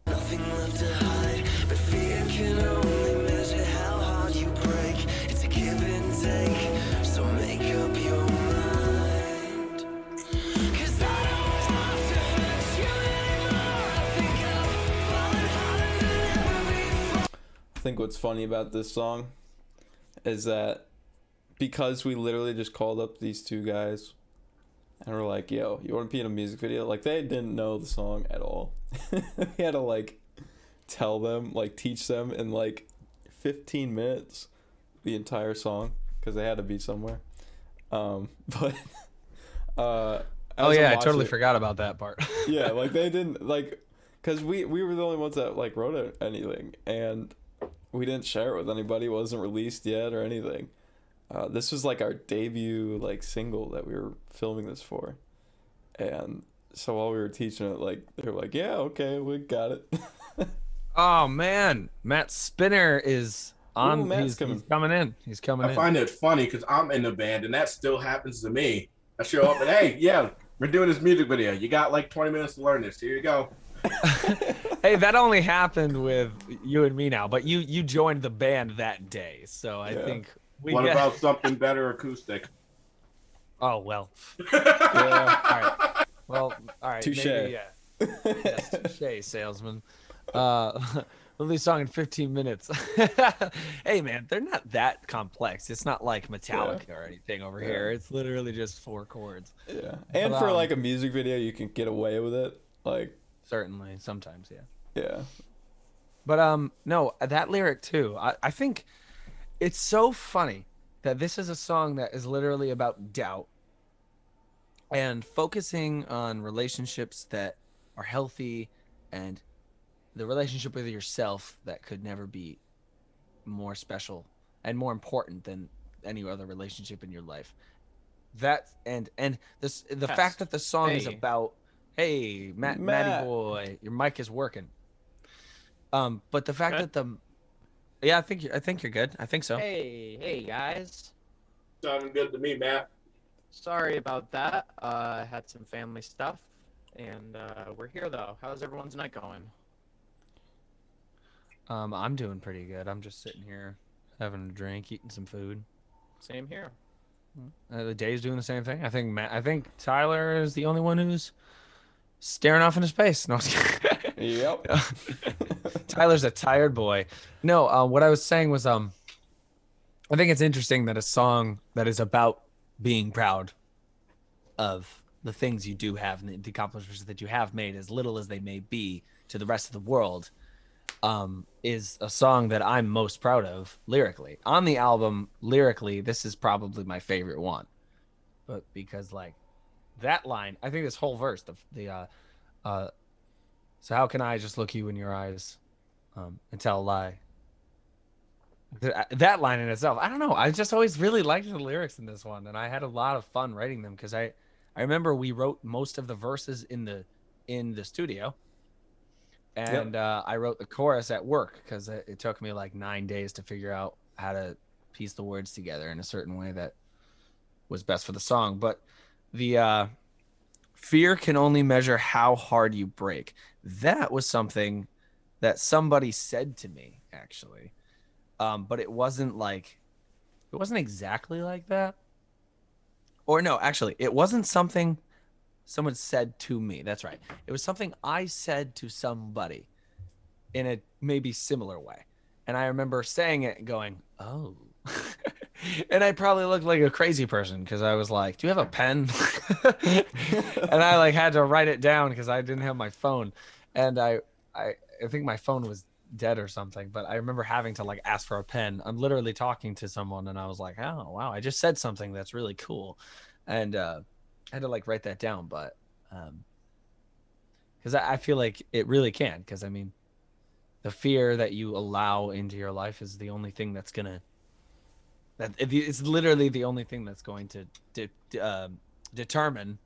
Nothing left to hide, but fear can only measure how hard you break. It's a give and take, so make up your mind. 'Cause I don't want to hurt you anymore. I think I've fallen harder than ever before. I think what's funny about this song is that because we literally just called up these two guys and we're like, yo, you want to be in a music video? Like, they didn't know the song at all. We had to, like, tell them, like, teach them in, like, 15 minutes the entire song because they had to be somewhere. Oh yeah, I totally forgot about that part. Yeah, like, they didn't, like, because we were the only ones that, like, wrote anything, and we didn't share it with anybody. It wasn't released yet or anything. This was like our debut like single that we were filming this for, and so while we were teaching it, like they were like, "Yeah, okay, we got it." Oh man, Matt Spinner is on. Ooh, he's coming in. He's coming in. I find it funny because I'm in the band and that still happens to me. I show up and hey, yeah, we're doing this music video. You got like 20 minutes to learn this. Here you go. Hey, that only happened with you and me now, but you joined the band that day, so I think we. What about something better acoustic? Oh well. Yeah. All right. Well, all right. Touche. Maybe, yeah. Yes, touche, salesman. We'll song in 15 minutes. Hey man, they're not that complex. It's not like Metallica or anything over here. It's literally just 4 chords. Yeah, and But, for like a music video, you can get away with it. Like, Certainly, sometimes, yeah. yeah. But no, that lyric too. I think it's so funny that this is a song that is literally about doubt and focusing on relationships that are healthy and the relationship with yourself that could never be more special and more important than any other relationship in your life. That and this the Yes. fact that the song is Hey. about hey Matty boy, your mic is working. But the fact Good? that I think you're good. I think so. Hey guys. Sounding good to me, Matt. Sorry about that. Had some family stuff, and we're here though. How's everyone's night going? I'm doing pretty good. I'm just sitting here having a drink, eating some food. Same here. The Day's doing the same thing. I think Tyler is the only one who's staring off into space. No, I was kidding. Yep. Tyler's a tired boy. No, what I was saying was I think it's interesting that a song that is about being proud of the things you do have and the accomplishments that you have made, as little as they may be to the rest of the world, is a song that I'm most proud of lyrically. On the album, lyrically, this is probably my favorite one. But because like that line, I think this whole verse, so how can I just look you in your eyes and tell a lie? That line in itself, I don't know. I just always really liked the lyrics in this one, and I had a lot of fun writing them because I I remember we wrote most of the verses in the studio, and I wrote the chorus at work because it took me like 9 days to figure out how to piece the words together in a certain way that was best for the song. But the fear can only measure how hard you break. That was something that somebody said to me, actually. But it wasn't exactly like that. Or no, actually, it wasn't something someone said to me. That's right. It was something I said to somebody in a maybe similar way. And I remember saying it and going, oh. And I probably looked like a crazy person because I was like, do you have a pen? And I like had to write it down because I didn't have my phone. And I think my phone was dead or something, but I remember having to like ask for a pen. I'm literally talking to someone and I was like, oh wow, I just said something that's really cool. And I had to like write that down, but because I feel like it really can, because I mean the fear that you allow into your life is the only thing that's gonna it's literally the only thing that's going to determine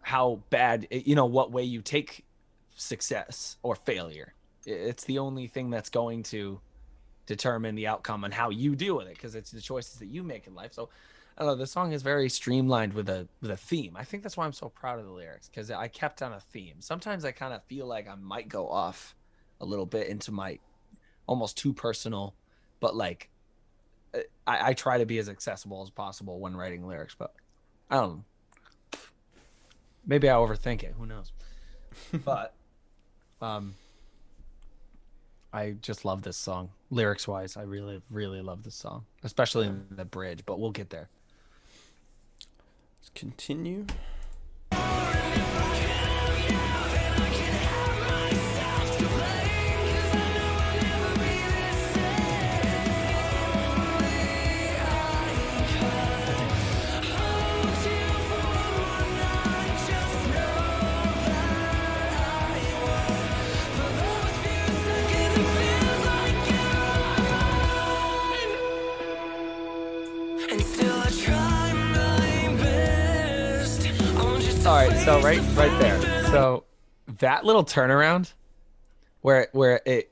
how bad, what way you take success or failure. It's the only thing that's going to determine the outcome and how you deal with it, because it's the choices that you make in life. So I don't know, the song is very streamlined with a theme. I think that's why I'm so proud of the lyrics, because I kept on a theme. Sometimes I kind of feel like I might go off a little bit into my almost too personal, but like I try to be as accessible as possible when writing lyrics, but I don't know. Maybe I overthink it. Who knows? But I just love this song. Lyrics wise, I really, really love this song, especially in the bridge, but we'll get there. Let's continue. All right, so right there. So that little turnaround where it,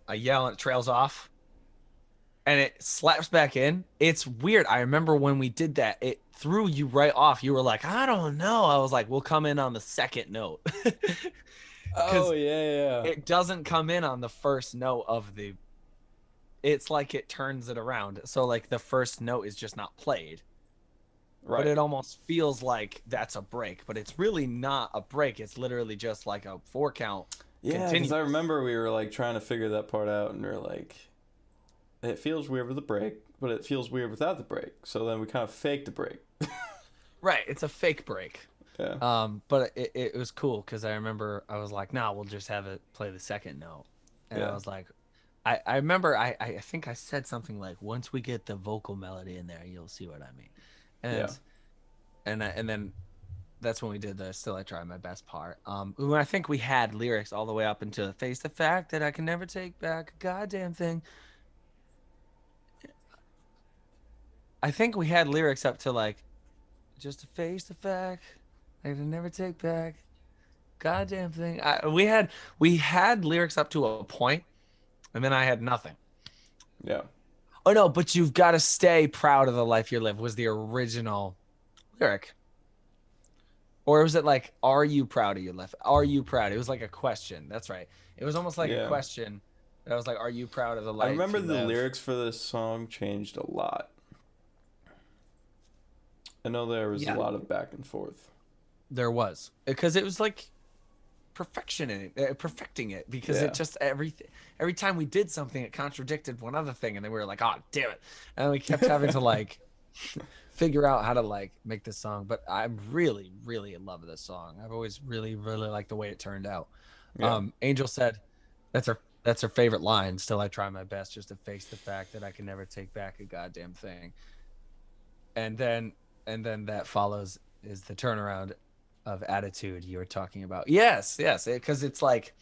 I yell and it trails off and it slaps back in. It's weird. I remember when we did that, it threw you right off. You were like, I don't know. I was like, we'll come in on the second note. Oh, yeah. It doesn't come in on the first note of it's like it turns it around. So like the first note is just not played. Right. But it almost feels like that's a break, but it's really not a break. It's literally just like a 4 count. Yeah, because I remember we were like trying to figure that part out, and we were like, it feels weird with the break, but it feels weird without the break. So then we kind of faked the break. Right, it's a fake break. Yeah. But it was cool because I remember I was like, we'll just have it play the second note, and I was like, I remember I think I said something like, once we get the vocal melody in there, you'll see what I mean. And then that's when we did the Still I Try My Best part. When I think we had lyrics all the way up into Face the Fact That I Can Never Take Back a Goddamn Thing. I think we had lyrics up to like, just to face the fact I can never take back goddamn thing. We had lyrics up to a point, and then I had nothing. Yeah. Oh no, but you've got to stay proud of the life you live was the original lyric. Or was it like, are you proud of your life? Are you proud? It was like a question. That's right. It was almost like a question. I was like, are you proud of the life? I remember the lyrics for this song changed a lot. I know there was a lot of back and forth. There was. Because it was like perfecting it, because it just every time we did something, it contradicted one other thing, and then we were like, oh damn it, and we kept having to like figure out how to like make this song. But I'm really in love with this song. I've always really liked the way it turned out. Angel said that's her favorite line. Still I try my best just to face the fact that I can never take back a goddamn thing. And then that follows is the turnaround of attitude you were talking about. Yes, because it's like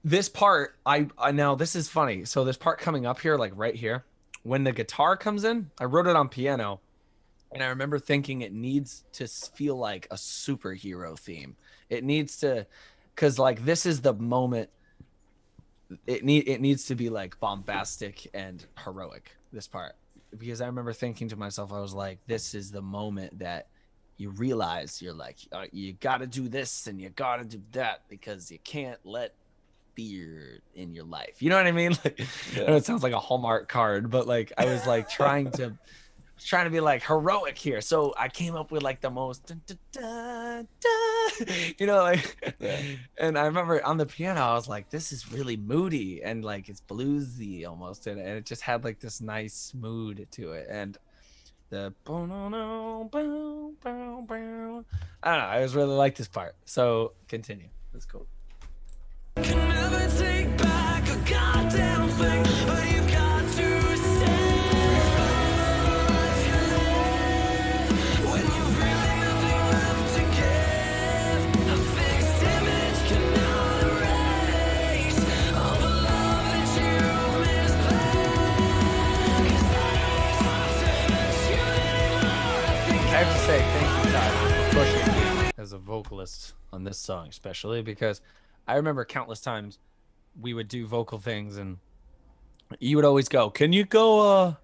this part. I now this is funny. So this part coming up here, like right here, when the guitar comes in, I wrote it on piano, And I remember thinking it needs to feel like a superhero theme. It needs to, because like this is the moment. It needs to be like bombastic and heroic. This part, because I remember thinking to myself, I was like, this is the moment that you realize you're like, you got to do this and you got to do that because you can't let fear in your life. You know what I mean? Like, I know it sounds like a Hallmark card, but like I was like trying to be like heroic here. So I came up with like the most, dun, dun, dun, dun, you know, like, and I remember on the piano, I was like, this is really moody and like it's bluesy almost. And it just had like this nice mood to it. And the, I don't know, I just really like this part. So continue. That's cool. Can never take back a goddamn thing, but you've got to stay. When you've really nothing left to give, a fixed image cannot erase all the love that you misplaced. 'Cause I don't want to miss you anymore. I have to say thank you, Todd, for pushing me as a vocalist on this song, especially because I remember countless times we would do vocal things and you would always go, can you go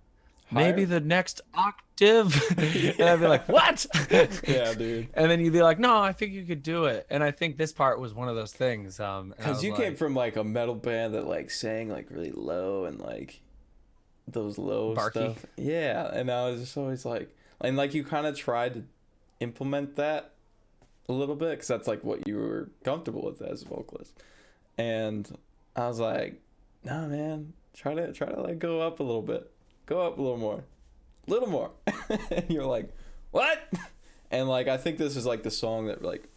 maybe the next octave? And I'd be like, what? Yeah, dude. And then you'd be like, no, I think you could do it. And I think this part was one of those things. Because you came from like a metal band that like sang like really low and like those low Barky. stuff. Yeah, and I was just always like, and like you kind of tried to implement that a little bit because that's like what you were comfortable with as a vocalist. And I was like, nah, man, try to like go up a little bit, go up a little more. And you're like, what? And like I think this is like the song that like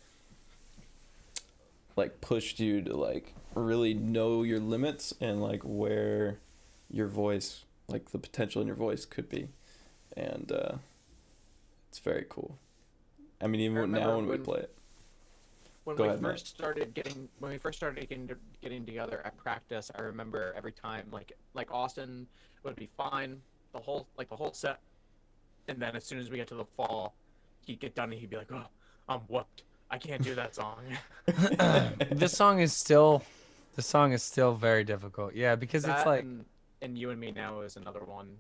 pushed you to like really know your limits and like where your voice, like the potential in your voice could be. And it's very cool. I mean, even now when we play it. When we first started getting together at practice, I remember every time like Austin would be fine the whole set, and then as soon as we get to the fall, he'd get done and he'd be like, "Oh, I'm whooped. I can't do that song." This song is still very difficult. Yeah, because that it's like, and You and Me Now is another one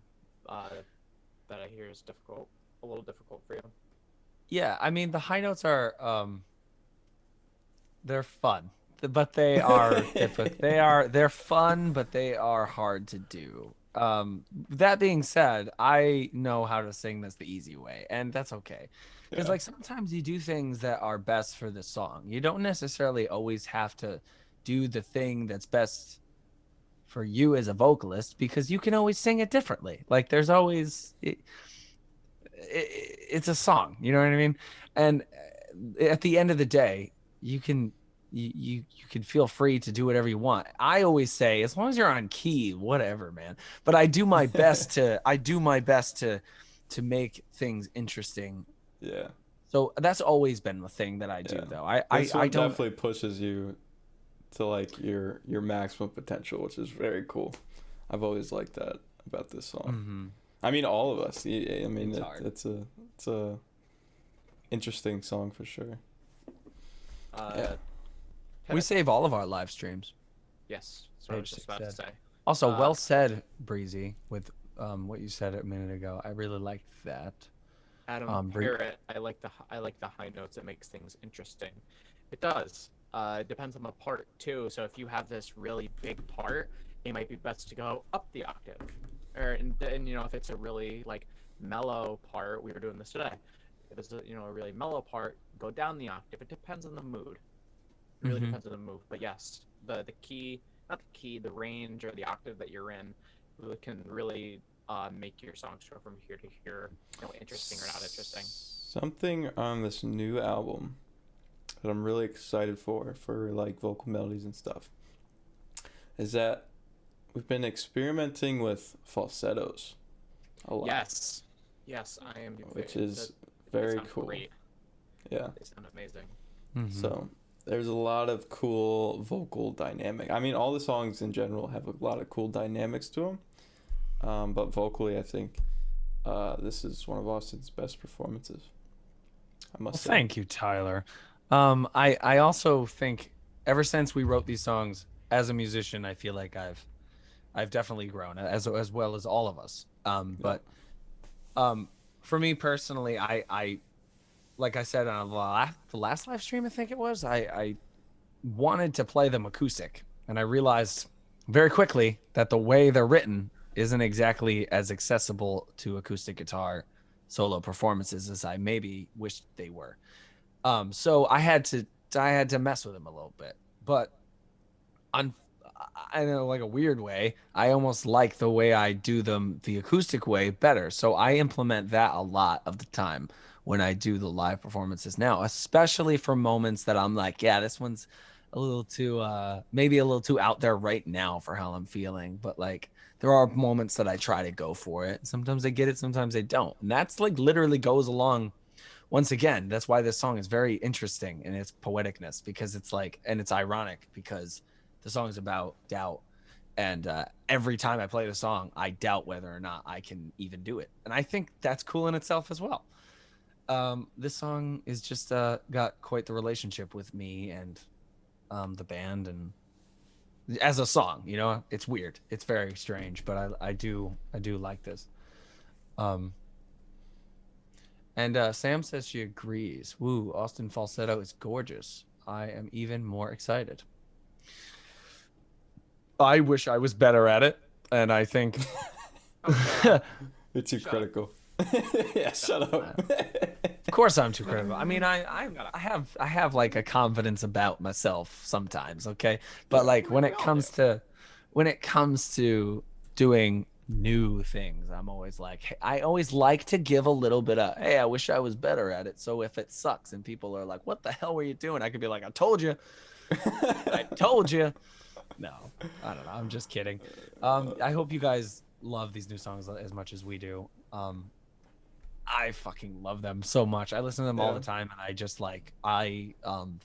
that I hear is difficult, a little difficult for you. yeah, I mean the high notes are they're fun, but they are difficult. They're fun, but they are hard to do. That being said, I know how to sing this the easy way, and that's okay. Because like sometimes you do things that are best for the song. You don't necessarily always have to do the thing that's best for you as a vocalist, because you can always sing it differently. Like there's always it's a song, you know what I mean? And at the end of the day, you can feel free to do whatever you want. I always say, as long as you're on key, whatever, man. But I do my best to make things interesting. Yeah. So that's always been the thing that I do, though. I don't definitely pushes you to like your maximum potential, which is very cool. I've always liked that about this song. Mm-hmm. I mean, all of us. I mean, It's it's a interesting song for sure. We save all of our live streams. Yes, that's what I was just about to say. Also, well said, Breezy, with what you said a minute ago. I really liked that. Adam, Parrott, I like the high notes. It makes things interesting. It does. It depends on the part too. So if you have this really big part, it might be best to go up the octave. And you know, if it's a really like mellow part, we were doing this today. If it's a really mellow part, go down the octave. It depends on the mood. It really depends on the mood. But yes, the key, not the key, the range or the octave that you're in can really make your songs go from here to here, interesting or not interesting. Something on this new album that I'm really excited for like vocal melodies and stuff, is that we've been experimenting with falsettos a lot. Yes, I am. Which is very cool. Great. Yeah. They sound amazing. Mm-hmm. So there's a lot of cool vocal dynamic. I mean, all the songs in general have a lot of cool dynamics to them. But vocally, I think this is one of Austin's best performances. I must say. Thank you, Tyler. I also think ever since we wrote these songs, as a musician, I feel like I've definitely grown as well as all of us. But for me personally, I like I said on the last live stream, I think it was, I wanted to play them acoustic, and I realized very quickly that the way they're written isn't exactly as accessible to acoustic guitar solo performances as I maybe wished they were. So I had to mess with them a little bit, but I know, like a weird way, I almost like the way I do them the acoustic way better. So I implement that a lot of the time when I do the live performances now, especially for moments that I'm like, yeah, this one's a little too, maybe a little too out there right now for how I'm feeling. But like, there are moments that I try to go for it. Sometimes I get it, sometimes I don't. And that's like literally goes along. Once again, that's why this song is very interesting in its poeticness, because it's like, and it's ironic because the song is about doubt. And every time I play the song, I doubt whether or not I can even do it. And I think that's cool in itself as well. This song is just got quite the relationship with me and the band, and as a song, you know, it's weird. It's very strange, but I do like this. And Sam says she agrees. Woo, Austin falsetto is gorgeous. I am even more excited. I wish I was better at it, and I think You're too critical. Yeah, shut up. of course I'm too critical. I mean, I have like a confidence about myself sometimes, okay? But like when it comes to doing new things, I'm always like, hey, I always like to give a little bit of, hey, I wish I was better at it. So if it sucks and people are like, what the hell were you doing? I could be like, I told you. I told you. No, I don't know. I'm just kidding. I hope you guys love these new songs as much as we do. I fucking love them so much. I listen to them all the time, and I just like, I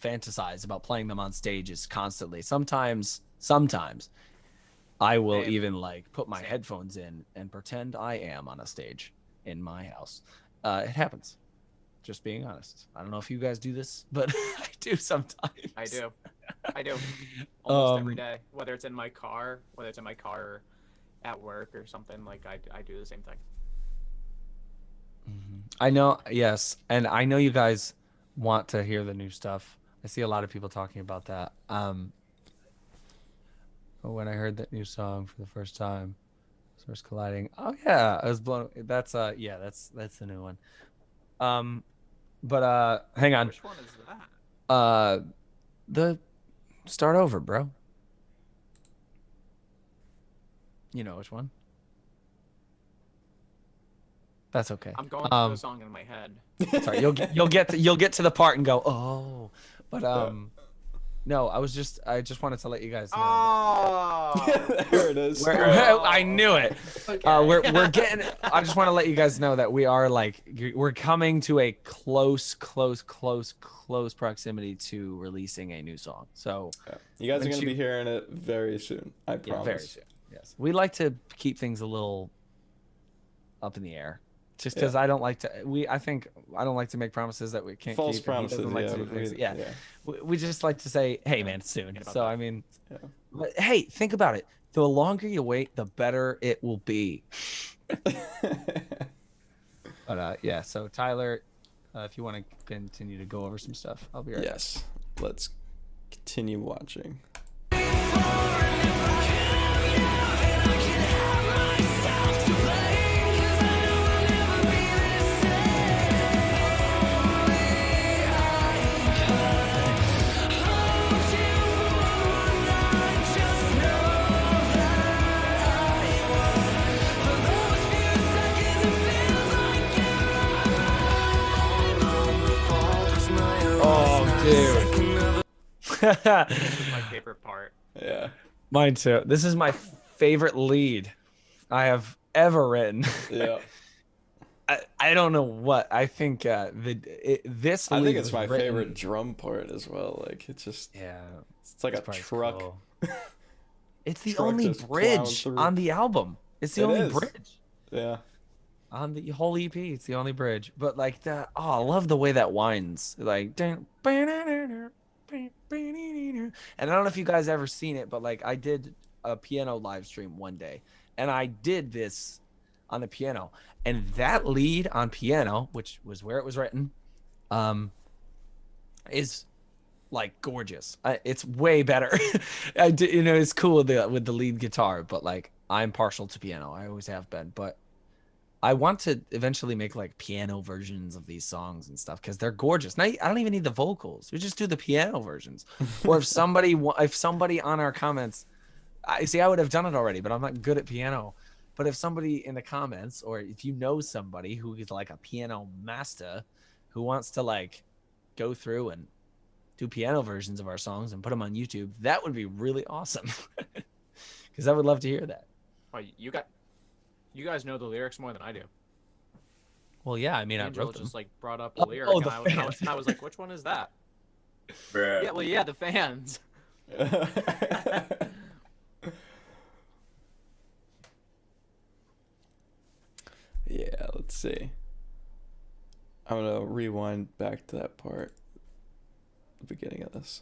fantasize about playing them on stages constantly. Sometimes I will even like put my headphones in and pretend I am on a stage in my house. It happens. Just being honest. I don't know if you guys do this, but I do sometimes. I do almost every day, whether it's in my car or at work or something. Like I do the same thing. I know, yes, and I know you guys want to hear the new stuff. I see a lot of people talking about that. When I heard that new song for the first time, Source Colliding. Oh yeah, I was blown. That's yeah, that's the new one. But hang on. Which one is that? The Start Over, bro. You know which one? That's okay. I'm going through the song in my head. Sorry, you'll get to the part and go, oh, but no, I just wanted to let you guys know. Oh, There it is. I knew it. okay. We're getting. I just want to let you guys know that we are like, we're coming to a close proximity to releasing a new song. So you guys are gonna be hearing it very soon. I promise. yeah, very soon. Yes, we like to keep things a little up in the air. Just because I don't like to, I don't like to make promises that we can't False keep. promises. Like we just like to say, hey man, soon. So I mean, but hey, think about it. The longer you wait, the better it will be. But yeah, so Tyler, if you want to continue to go over some stuff, I'll be right back. Yes, let's continue watching. Dude. This is my favorite part. Yeah. Mine too. This is my favorite lead I have ever written. Yeah. I don't know what I think. This. I lead think it's was my written- favorite drum part as well. Like it's just. Yeah. It's like a probably truck. cool. It's the Truck only just plowing bridge through. on the album. It's the It only is. bridge. Yeah. on the whole EP. It's the only bridge. But like that, oh, I love the way that winds. Like, and I don't know if you guys ever seen it, but like I did a piano live stream one day, and I did this on the piano, and that lead on piano, which was where it was written, is like gorgeous. It's way better. It's cool with the lead guitar, but like I'm partial to piano. I always have been, but I want to eventually make like piano versions of these songs and stuff because they're gorgeous. Now I don't even need the vocals. We just do the piano versions. Or if somebody on our comments, I would have done it already, but I'm not good at piano. But if somebody in the comments, or if you know somebody who is like a piano master who wants to like go through and do piano versions of our songs and put them on YouTube, that would be really awesome. Because I would love to hear that. Oh, you guys know the lyrics more than I do. Well, yeah, I mean, Angel I wrote them. just like brought up a lyric, and I was like, which one is that? Bruh. Yeah, well, yeah, the fans. Yeah, let's see. I'm gonna rewind back to that part, the beginning of this.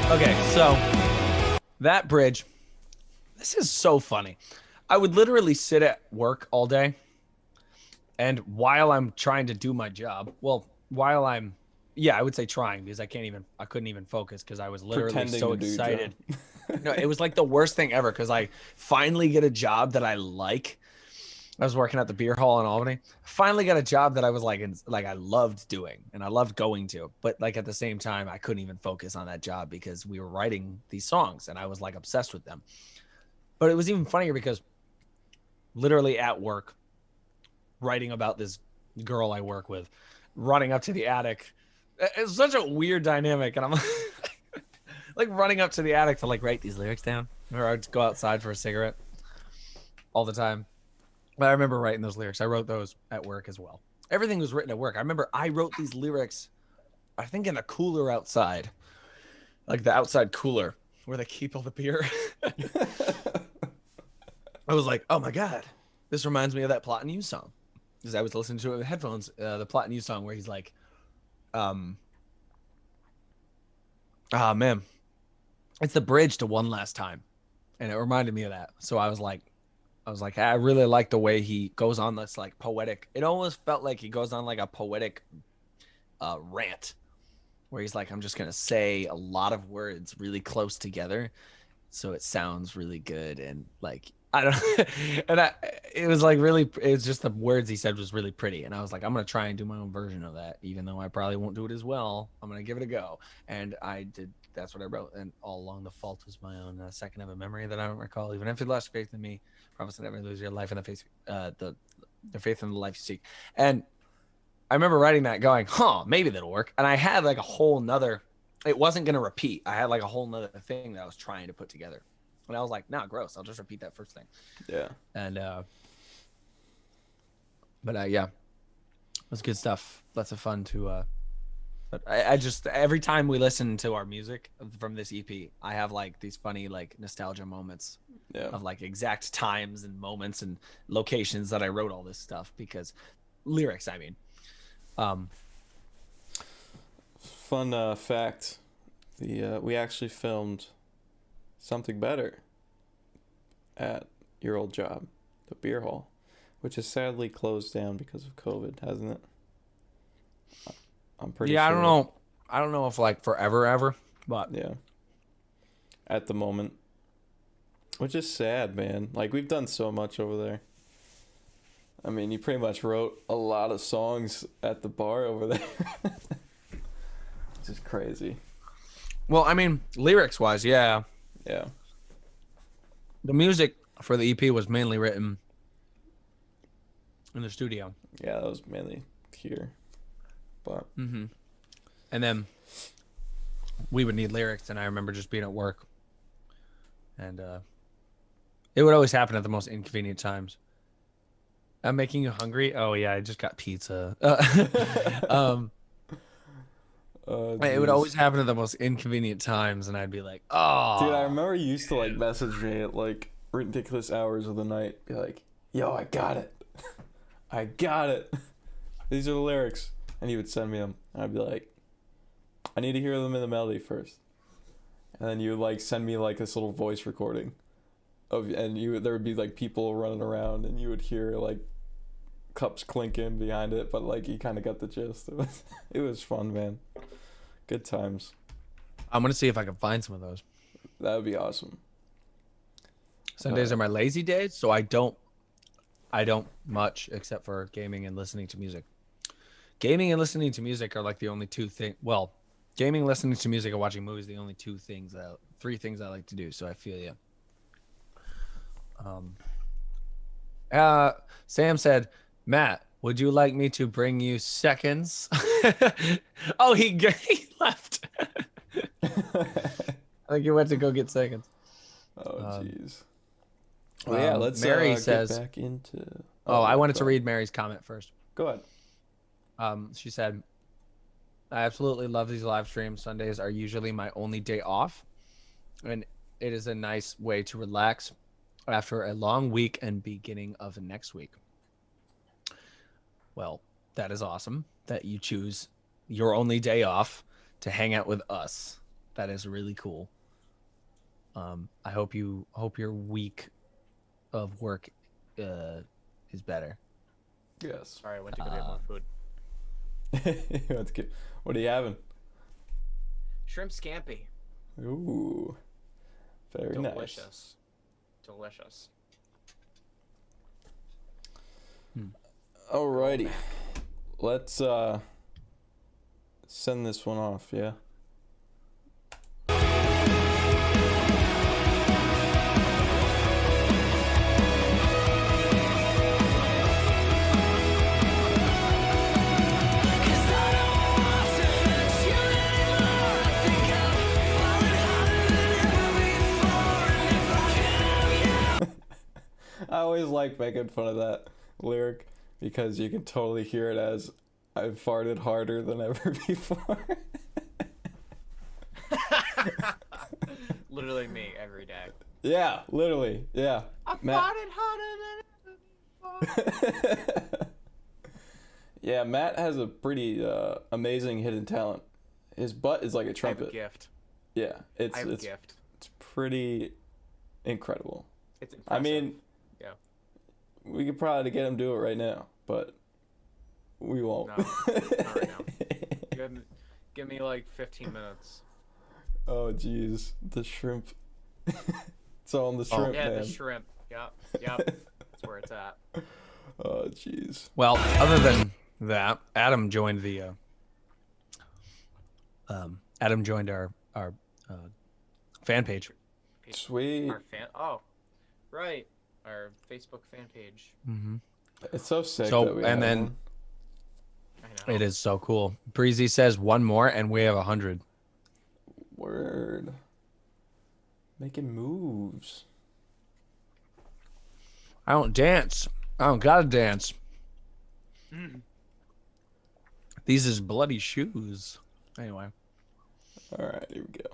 Okay, so that bridge, this is so funny. I would literally sit at work all day, and while I'm trying to do my job, I would say trying, because I couldn't even focus because I was literally Pretending so to do your excited. job. No, it was like the worst thing ever because I finally get a job that I like. I was working at the beer hall in Albany. Finally got a job that I was like I loved doing and I loved going to, but like at the same time, I couldn't even focus on that job because we were writing these songs and I was like obsessed with them. But it was even funnier because literally at work, writing about this girl I work with, running up to the attic. It's such a weird dynamic. And I'm like running up to the attic to like write these lyrics down, or I'd go outside for a cigarette all the time. But I remember writing those lyrics. I wrote those at work as well. Everything was written at work. I remember I wrote these lyrics, I think in a cooler outside, like the outside cooler where they keep all the beer. I was like, oh my God, this reminds me of that Plot and You song. Because I was listening to it with headphones, the Plot and You song where he's like, man, it's the bridge to One Last Time. And it reminded me of that. So I was like, I really like the way he goes on this like poetic. It almost felt like he goes on like a poetic rant where he's like, I'm just going to say a lot of words really close together. So it sounds really good. And like, I don't and it was like really, it was just the words he said was really pretty. And I was like, I'm going to try and do my own version of that, even though I probably won't do it as well. I'm going to give it a go. And I did. That's what I wrote. And all along the fault was my own. Second of a memory that I don't recall. Even if you lost faith in me, promise to never lose your life in the face, the faith in the life you seek. And I remember writing that going, maybe that'll work. And I had like a whole nother, it wasn't going to repeat. I had like a whole nother thing that I was trying to put together. And I was like, nah, gross. I'll just repeat that first thing. Yeah. And, yeah, it was good stuff. Lots of fun to, but I just, every time we listen to our music from this EP, I have like these funny, like nostalgia moments of like exact times and moments and locations that I wrote all this stuff because lyrics, I mean. Fun fact, we actually filmed Something Better at your old job, the beer hall, which is sadly closed down because of COVID, hasn't it? I'm pretty sure. I don't know if like forever ever, but yeah, at the moment, which is sad, man. Like we've done so much over there. I mean, you pretty much wrote a lot of songs at the bar over there. It's just crazy. Well, I mean, lyrics wise, yeah. Yeah. The music for the EP was mainly written in the studio. Yeah, that was mainly here. But And then we would need lyrics, and I remember just being at work, and it would always happen at the most inconvenient times. I'm making you hungry. Oh yeah, I just got pizza. It would always happen at the most inconvenient times, and I'd be like, "Oh, dude, I remember you used to like message me at like ridiculous hours of the night, be like, "Yo, I got it, I got it. These are the lyrics," and you would send me them, and I'd be like, "I need to hear them in the melody first," and then you would like send me like this little voice recording of, and there would be like people running around, and you would hear like cups clinking behind it, but like you kind of got the gist. It was fun, man. Good times. I'm gonna see if I can find some of those. That would be awesome. Sundays are my lazy days, so I don't much except for gaming and listening to music. Gaming and listening to music are like the only two things. Well, gaming, listening to music, and watching movies are the only three things I like to do. So I feel you. Sam said, Matt, would you like me to bring you seconds? Oh, he left. I think he went to go get seconds. Oh, jeez. Well, yeah, let's Mary get says, back into... I wanted to read Mary's comment first. Go ahead. She said, I absolutely love these live streams. Sundays are usually my only day off, and it is a nice way to relax after a long week and beginning of next week. Well, that is awesome that you choose your only day off to hang out with us. That is really cool. I hope your week of work is better. Yes. Sorry, I went to go get more food. What are you having? Shrimp scampi. Ooh. Very nice. Delicious. Alrighty. Let's send this one off, yeah? I always like making fun of that lyric because you can totally hear it as I've farted harder than ever before. Literally me every day. Yeah, literally. Yeah. I farted harder than ever before. Yeah, Matt has a pretty amazing hidden talent. His butt is like a trumpet. I have a gift. Yeah, it's a gift. It's pretty incredible. It's impressive. I mean, yeah, we could probably get him to do it right now, but we won't. No, not right now. Give me like 15 minutes. Oh, jeez, the shrimp. It's all on the shrimp, yeah, man. the shrimp. Yep. That's where it's at. Oh, jeez. Well, other than that, Adam joined our fan page. Sweet. Oh, right. Our Facebook fan page. Mm-hmm. It's so sick. So, that we and have then one. I know. it is so cool. Breezy says one more, and we have 100. Word. Making moves. I don't dance. I don't gotta dance. These is bloody shoes. Anyway. All right, here we go.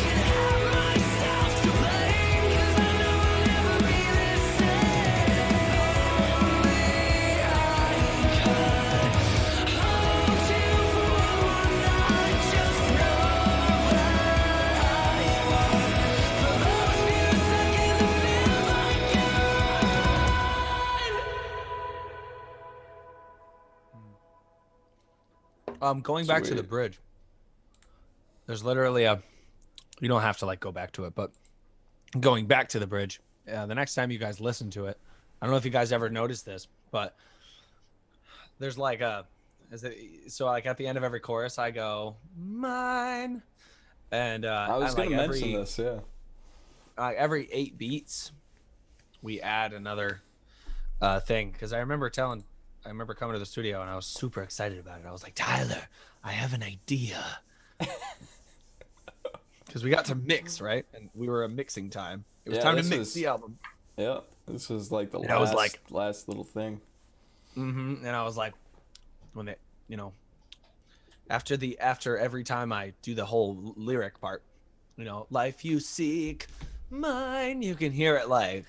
Going back to the Sweet. bridge. There's literally you don't have to like go back to it, but going back to the bridge, the next time you guys listen to it, I don't know if you guys ever noticed this, but there's like so like at the end of every chorus I go mine, and I was gonna like mention this, yeah. every 8 beats we add another thing, because I remember telling remember coming to the studio and I was super excited about it. I was like, Tyler, I have an idea. Because we got to mix, right? And we were a mixing time. It was time to mix the album. Yeah, this was like the last little thing. And I was like, when they, you know, after every time I do the whole lyric part, you know, life you seek, mine, you can hear it like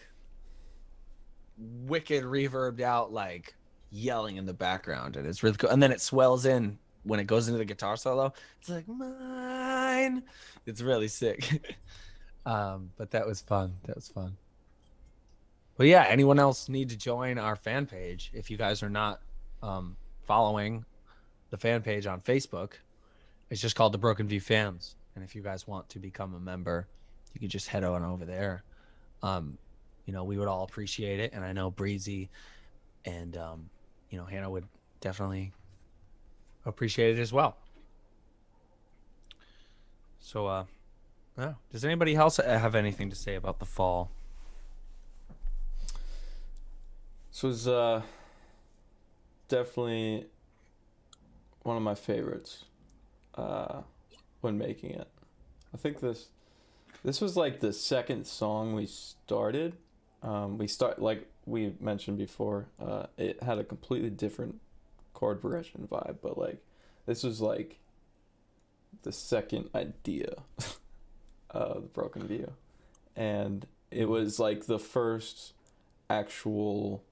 wicked reverbed out, like yelling in the background, and it's really cool. And then it swells in when it goes into the guitar solo. It's like mine. It's really sick. But that was fun. But yeah, anyone else need to join our fan page? If you guys are not following the fan page on Facebook, it's just called the Broken View Fans. And if you guys want to become a member, you can just head on over there. You know, we would all appreciate it. And I know Breezy and, you know, Hannah would definitely appreciate it as well. So, yeah. Does anybody else have anything to say about the fall? This was definitely one of my favorites when making it. I think this was like the second song we started. Like we mentioned before, it had a completely different chord progression vibe, but like this was like the second idea of the Broken View, and it was like the first actual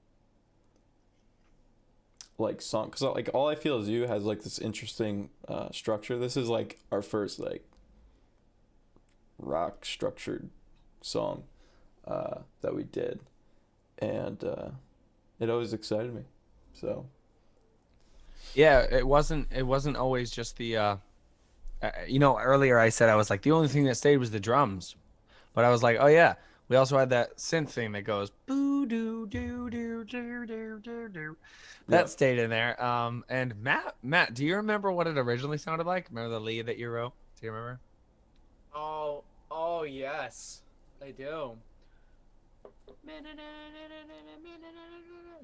like song, because like All I Feel Is You has like this interesting structure. This is like our first like rock structured song that we did, and it always excited me. So yeah, it wasn't always just the you know, earlier I said I was like the only thing that stayed was the drums, but I was like, oh yeah, we also had that synth thing that goes boo doo doo doo doo doo doo doo. That stayed in there. And Matt, do you remember what it originally sounded like? Remember the lead that you wrote? Do you remember? Oh yes, I do.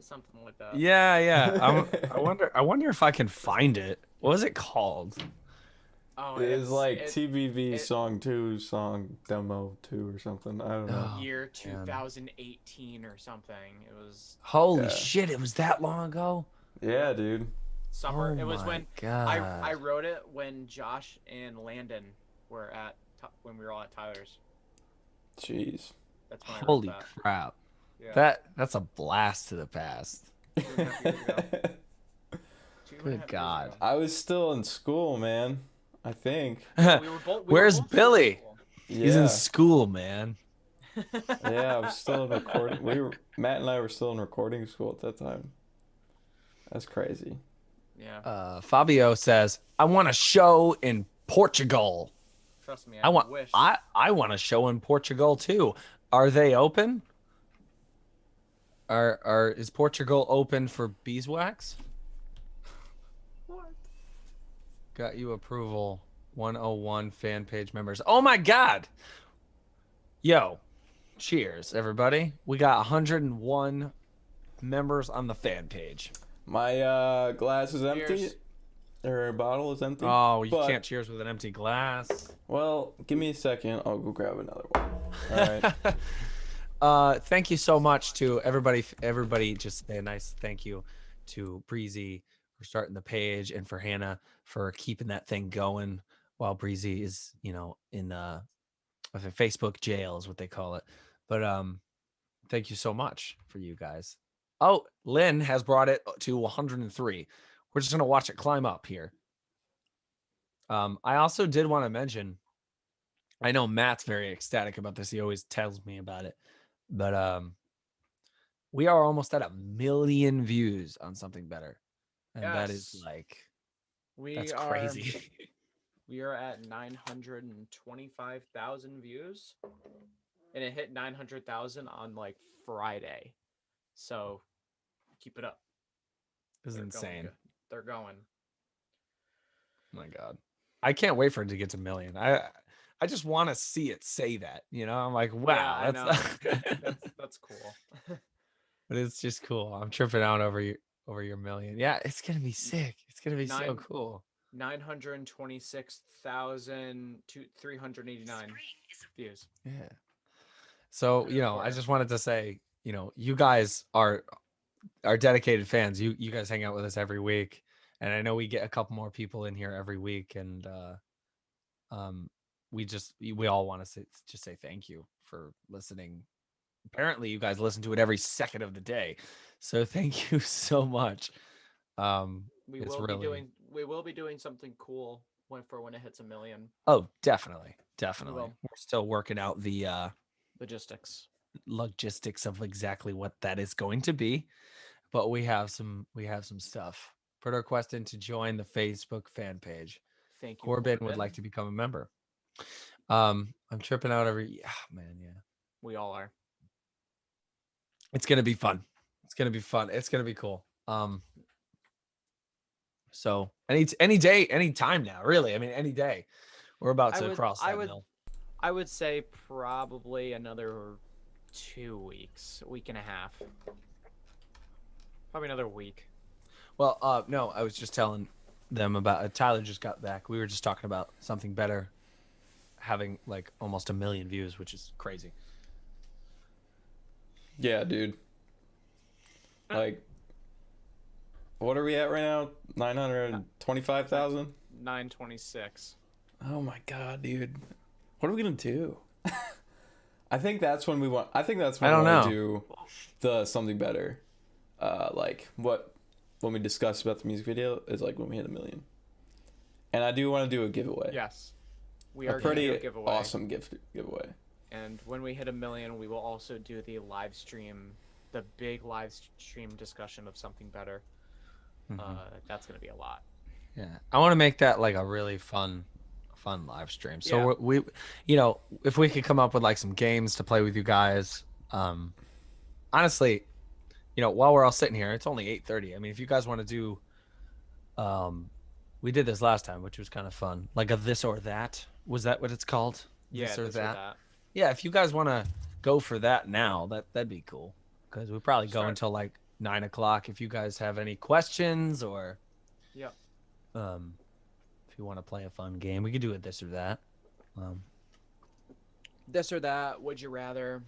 Something like that. Yeah. I wonder if I can find it. What was it called? Oh, it was like TBV Song 2, Song Demo 2 or something. I don't know. Year 2018 or something. It was. Holy shit! It was that long ago. Yeah, dude. Summer. Oh it was when God. I wrote it when Josh and Landon were when we were all at Tyler's. Jeez. That's when Holy I wrote that. crap! Yeah. That's a blast to the past. 2.5 years ago. Good God. I was still in school, man. I think. Where's Billy? Yeah. He's in school, man. Yeah, I was still in recording. Matt and I were still in recording school at that time. That's crazy. Yeah. Fabio says, "I want a show in Portugal." Trust me, I want a show in Portugal too. Are they open? Is Portugal open for beeswax? What? Got you approval. 101 fan page members. Oh my God. Yo, cheers, everybody. We got 101 members on the fan page. My glass is empty. Cheers. Or bottle is empty. Oh, you can't cheers with an empty glass. Well, give me a second. I'll go grab another one. All right. Thank you so much to everybody. Everybody, just a nice thank you to Breezy for starting the page, and for Hannah for keeping that thing going while Breezy is, you know, in Facebook jail is what they call it. But thank you so much for you guys. Oh, Lynn has brought it to 103. We're just gonna watch it climb up here. I also did want to mention, I know Matt's very ecstatic about this. He always tells me about it. But we are almost at 1 million views on Something Better. And that is like, that's crazy. We are at 925,000 views. And it hit 900,000 on like Friday. So keep it up. This is insane. They're going. Oh my God. I can't wait for it to get to 1 million. I just want to see it say that, you know. I'm like, wow, yeah, that's cool. But it's just cool. I'm tripping out over your million. Yeah, it's gonna be sick. It's gonna be so cool. 926,389 views. Yeah. So I just wanted to say, you guys are dedicated fans. You guys hang out with us every week, and I know we get a couple more people in here every week, and we all want to say thank you for listening. Apparently, you guys listen to it every second of the day, so thank you so much. We will be doing something cool when it hits 1 million. Oh, definitely. We're still working out the logistics of exactly what that is going to be, but we have some stuff. Put a request in to join the Facebook fan page. Thank you. Corbin would like to become a member. I'm tripping out man. We all are. It's gonna be fun. It's gonna be cool. So any day, any time now, really. I mean, any day. We're about to cross that mill. I would say probably another 2 weeks, a week and a half. Probably another week. Well, no, I was just telling them about Tyler just got back. We were just talking about something better having like almost 1 million views, which is crazy. Yeah, dude. Like, what are we at right now? 925,000? 926. Oh my god, dude. What are we gonna do? I think that's when we want. I think that's when we want to do the something better. Like when we discussed about the music video is like when we hit 1 million. And I do want to do a giveaway. Yes, we are pretty doing a giveaway. Awesome giveaway. And when we hit 1 million, we will also do the live stream, the big live stream discussion of something better. That's gonna be a lot. Yeah, I want to make that like a really fun live stream. So we if we could come up with like some games to play with you guys. Honestly, while we're all sitting here, it's only 8:30. I mean, if you guys want to do, we did this last time, which was kind of fun. Like a this or that. Was that what it's called? Yeah, this or that. Yeah, if you guys want to go for that now, that'd be cool. Because we probably go until like 9 o'clock. If you guys have any questions or, if you want to play a fun game, we could do it this or that. This or that. Would you rather?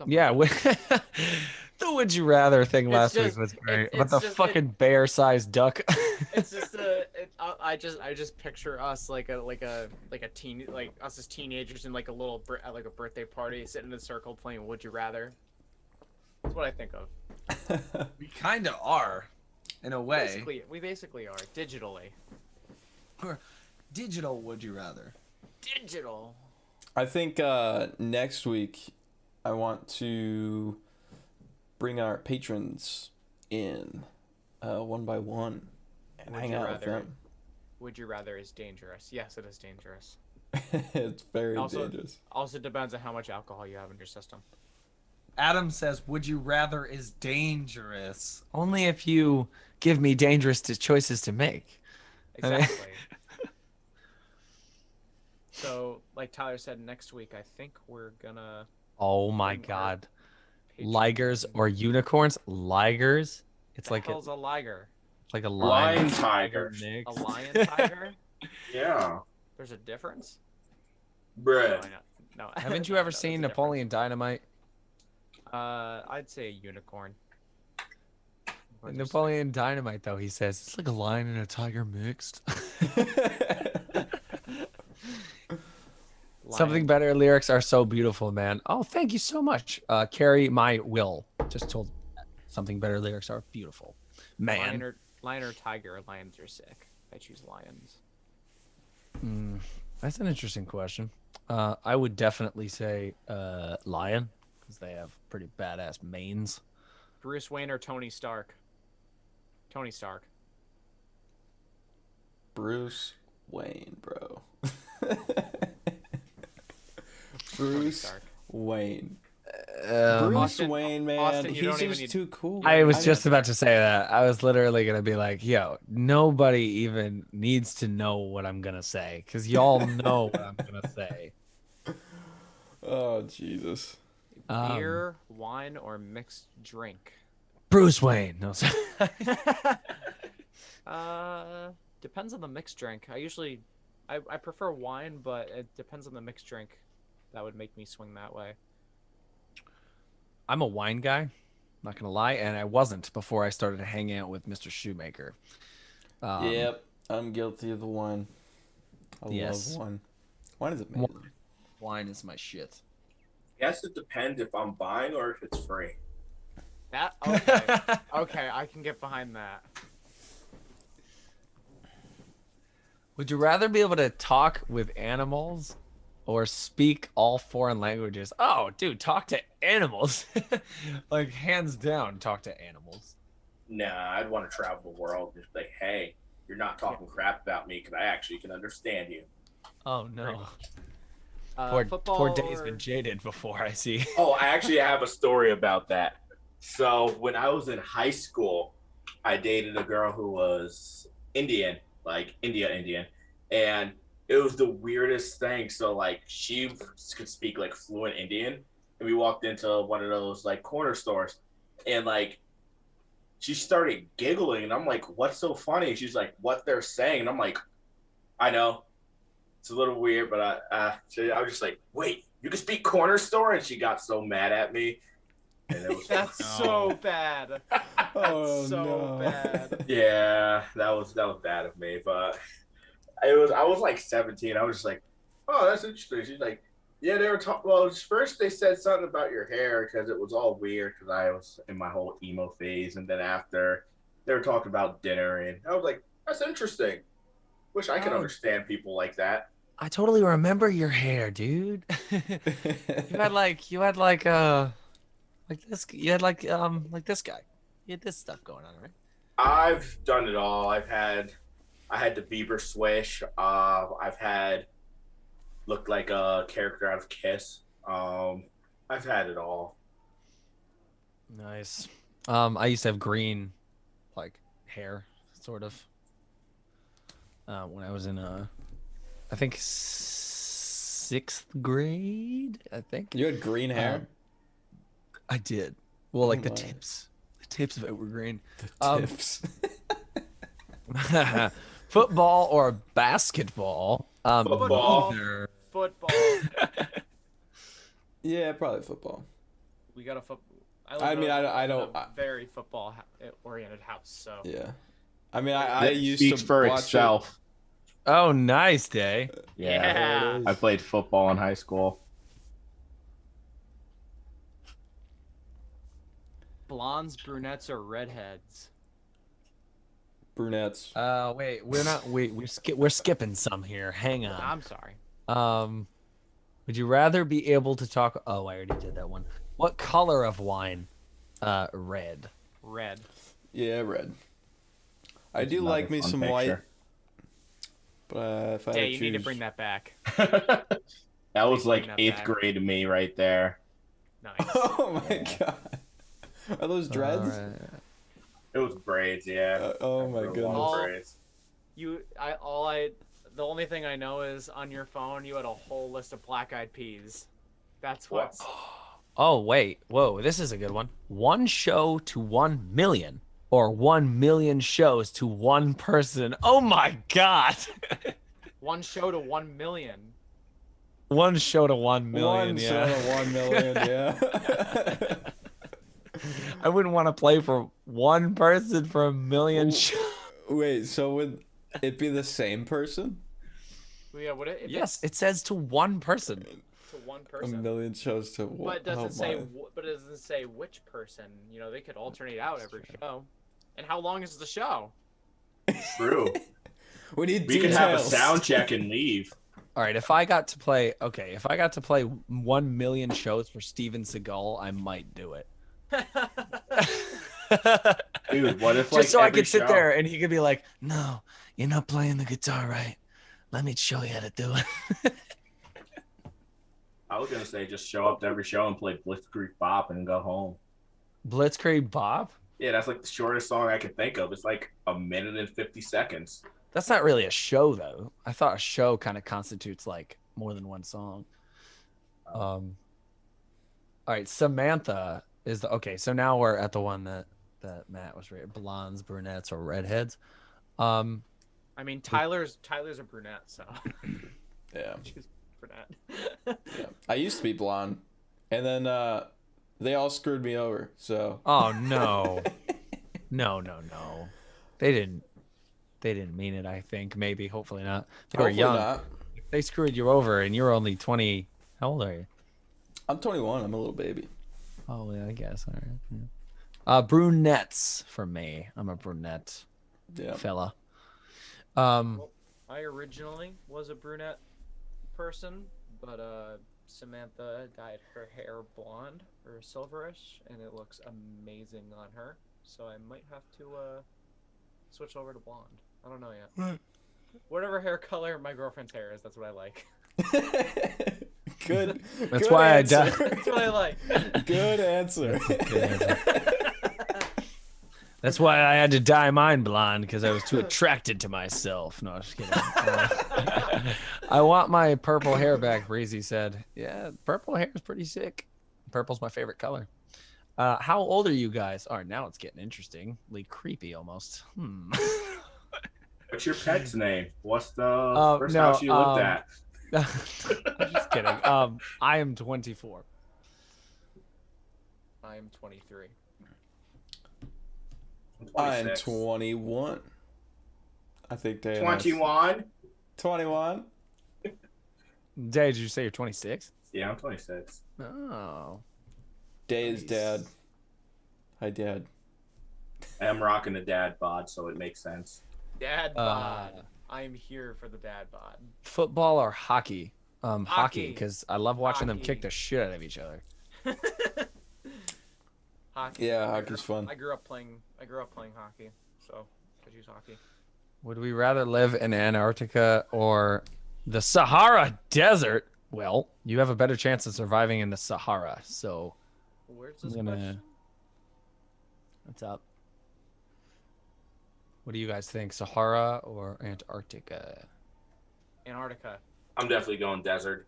Yeah, the would you rather thing last week was great. But the fucking bear-sized duck. It's just I just picture us like a teen, like us as teenagers in like a little like a birthday party, sitting in a circle playing Would You Rather. That's what I think of. We kind of are, in a way. We basically are digitally. Or digital Would You Rather. Digital. I think next week I want to bring our patrons in one by one and hang out with them. Would you rather is dangerous? Yes, it is dangerous. It's very dangerous. Also depends on how much alcohol you have in your system. Adam says, would you rather is dangerous. Only if you give me dangerous choices to make. Exactly. So, like Tyler said, next week, I think we're gonna... Oh my god. Ligers or unicorns? Ligers? It's like hell's a liger? It's like a lion tiger. A lion tiger? Yeah. There's a difference? Bruh. No. Haven't you ever seen Napoleon Dynamite? I'd say a unicorn. Napoleon Dynamite, though, he says it's like a lion and a tiger mixed. Something better lyrics are so beautiful, man. Oh, thank you so much. Carrie, my will just told something better lyrics are beautiful, man. Lion or tiger? Lions are sick. I choose lions. That's an interesting question. I would definitely say lion because they have pretty badass manes. Bruce Wayne or Tony Stark? Tony Stark. Bruce Wayne, bro. Bruce Wayne. Bruce Wayne, man. Austin, he's just too cool. I was just about to say that. I was literally going to be like, yo, nobody even needs to know what I'm going to say because y'all know what I'm going to say. Oh, Jesus. Beer, wine, or mixed drink? Bruce Wayne. No, sorry. Depends on the mixed drink. I prefer wine, but it depends on the mixed drink. That would make me swing that way. I'm a wine guy, not gonna lie, and I wasn't before I started hanging out with Mr. Shoemaker. Yep, I'm guilty of the wine. I Yes. love wine. Wine is amazing. Wine is my shit. Guess it depends if I'm buying or if it's free. That okay? Okay, I can get behind that. Would you rather be able to talk with animals or speak all foreign languages? Oh, dude, talk to animals. Like, hands down, talk to animals. Nah, I'd want to travel the world and just be like, hey, you're not talking crap about me because I actually can understand you. Oh, no. Football Poor Dave's or- been jaded before, I see. Oh, I actually have a story about that. So when I was in high school, I dated a girl who was Indian, like Indian, and it was the weirdest thing. So like she could speak like fluent Indian, and we walked into one of those like corner stores, and like she started giggling, and I'm like, "What's so funny?" She's like, "What they're saying," and I'm like, "I know, it's a little weird, but I was just like, wait, you can speak corner store?" And she got so mad at me. And it was That's so bad. That's Oh, so no. bad. yeah, that was bad of me, but I was like 17. I was just like, oh, that's interesting. She's like, yeah, they were talking. Well, first they said something about your hair because it was all weird because I was in my whole emo phase, and then after they were talking about dinner, and I was like, that's interesting. Wish I could Oh. understand people like that. I totally remember your hair, dude. you had like this. You had like this guy. You had this stuff going on, right? I've done it all. I had the Bieber swish. I've had looked like a character out of Kiss. I've had it all. Nice. I used to have green, like, hair, sort of. When I was in I think 6th grade. I think You had green hair? I did. Well, like Oh the my. tips of it were green. Tips. Football or basketball? Football. neither. Football. Yeah, probably football. We got a foot. I mean, I don't. Very football oriented house. So Yeah. I mean, I It used speaks to for watch itself. Oh, nice day. Yeah. I played football in high school. blondes, brunettes, or redheads. Brunettes. Wait, we're not. We're skipping some here. Hang on. I'm sorry. Would you rather be able to talk? Oh, I already did that one. What color of wine? Red. Red. Yeah, red. I do Not like a me fun some picture. white. But if I had Yeah, to you need to choose- bring that back. That was Please like bring that 8th back. grade to me right there. Nice. Oh my god. Are those dreads? Alright. It was braids, yeah. Oh my I grew up goodness. on braids. The only thing I know is on your phone you had a whole list of black-eyed peas. That's What? what's. Oh wait, whoa! This is a good one. 1 show to 1 million, or 1 million shows to 1 person. Oh my god! 1 show to 1 million. 1 show to 1 million. One Yeah. show to 1 million, yeah. I wouldn't want to play for 1 person for 1 million shows. Wait, so would it be the same person? Yeah, would it? If Yes, it's it says to 1 person. to 1 A person. million shows to one. But it doesn't say. my. But it doesn't say which person. You know, they could alternate out every show. And how long is the show? True. We need We could details. have a sound check and leave. All right, if I got to play 1 million shows for Steven Seagal, I might do it. Dude, what if Just like so I every could sit show- there and he could be like, "No, you're not playing the guitar right. Let me show you how to do it." I was gonna say just show up to every show and play Blitzkrieg Bop and go home. Blitzkrieg Bob? Yeah, that's like the shortest song I can think of. It's like 1 minute and 50 seconds. That's not really a show though. I thought a show kind of constitutes like more than 1 song. All right, Samantha is the okay. So now we're at the one that that Matt was right. Blondes, brunettes, or redheads. I mean, Tyler's a brunette, so Yeah. she's brunette. Yeah. I used to be blonde, and then they all screwed me over. So. Oh no, no. They didn't mean it. I think maybe, hopefully not. They were young. Not. They screwed you over, and you're only 20. How old are you? I'm 21. I'm a little baby. Oh yeah, I guess. All right. Yeah. Brunettes for me. I'm a brunette fella. Well, I originally was a brunette person, but Samantha dyed her hair blonde or silverish, and it looks amazing on her. So I might have to switch over to blonde. I don't know yet. Whatever hair color my girlfriend's hair is, that's what I like. Good. That's good why answer. I That's what I like. Good answer. That's why I had to dye mine blonde, because I was too attracted to myself. No, just kidding. I want my purple hair back, Breezy said. Yeah, purple hair is pretty sick. Purple's my favorite color. How old are you guys? All right, now it's getting interestingly creepy almost. What's your pet's name? What's the first house you lived at? I'm just kidding. I am 24. I'm 23. I'm 21. I think they 21. 21. Day, did you say you're 26? Yeah, I'm 26. Oh. Day's Nice. dad. Hi, Dad. I am rocking the dad bod, so it makes sense. Dad bod. I'm here for the dad bod. Football or hockey? Hockey, Hockey. because I love watching them Hockey. kick the shit out of each other. Hockey. Yeah, hockey's fun. I grew up playing hockey, so I choose hockey. Would we rather live in Antarctica or the Sahara Desert? Well, you have a better chance of surviving in the Sahara. So, Where's this I'm gonna. question? What's up? What do you guys think, Sahara or Antarctica? Antarctica. I'm definitely going desert.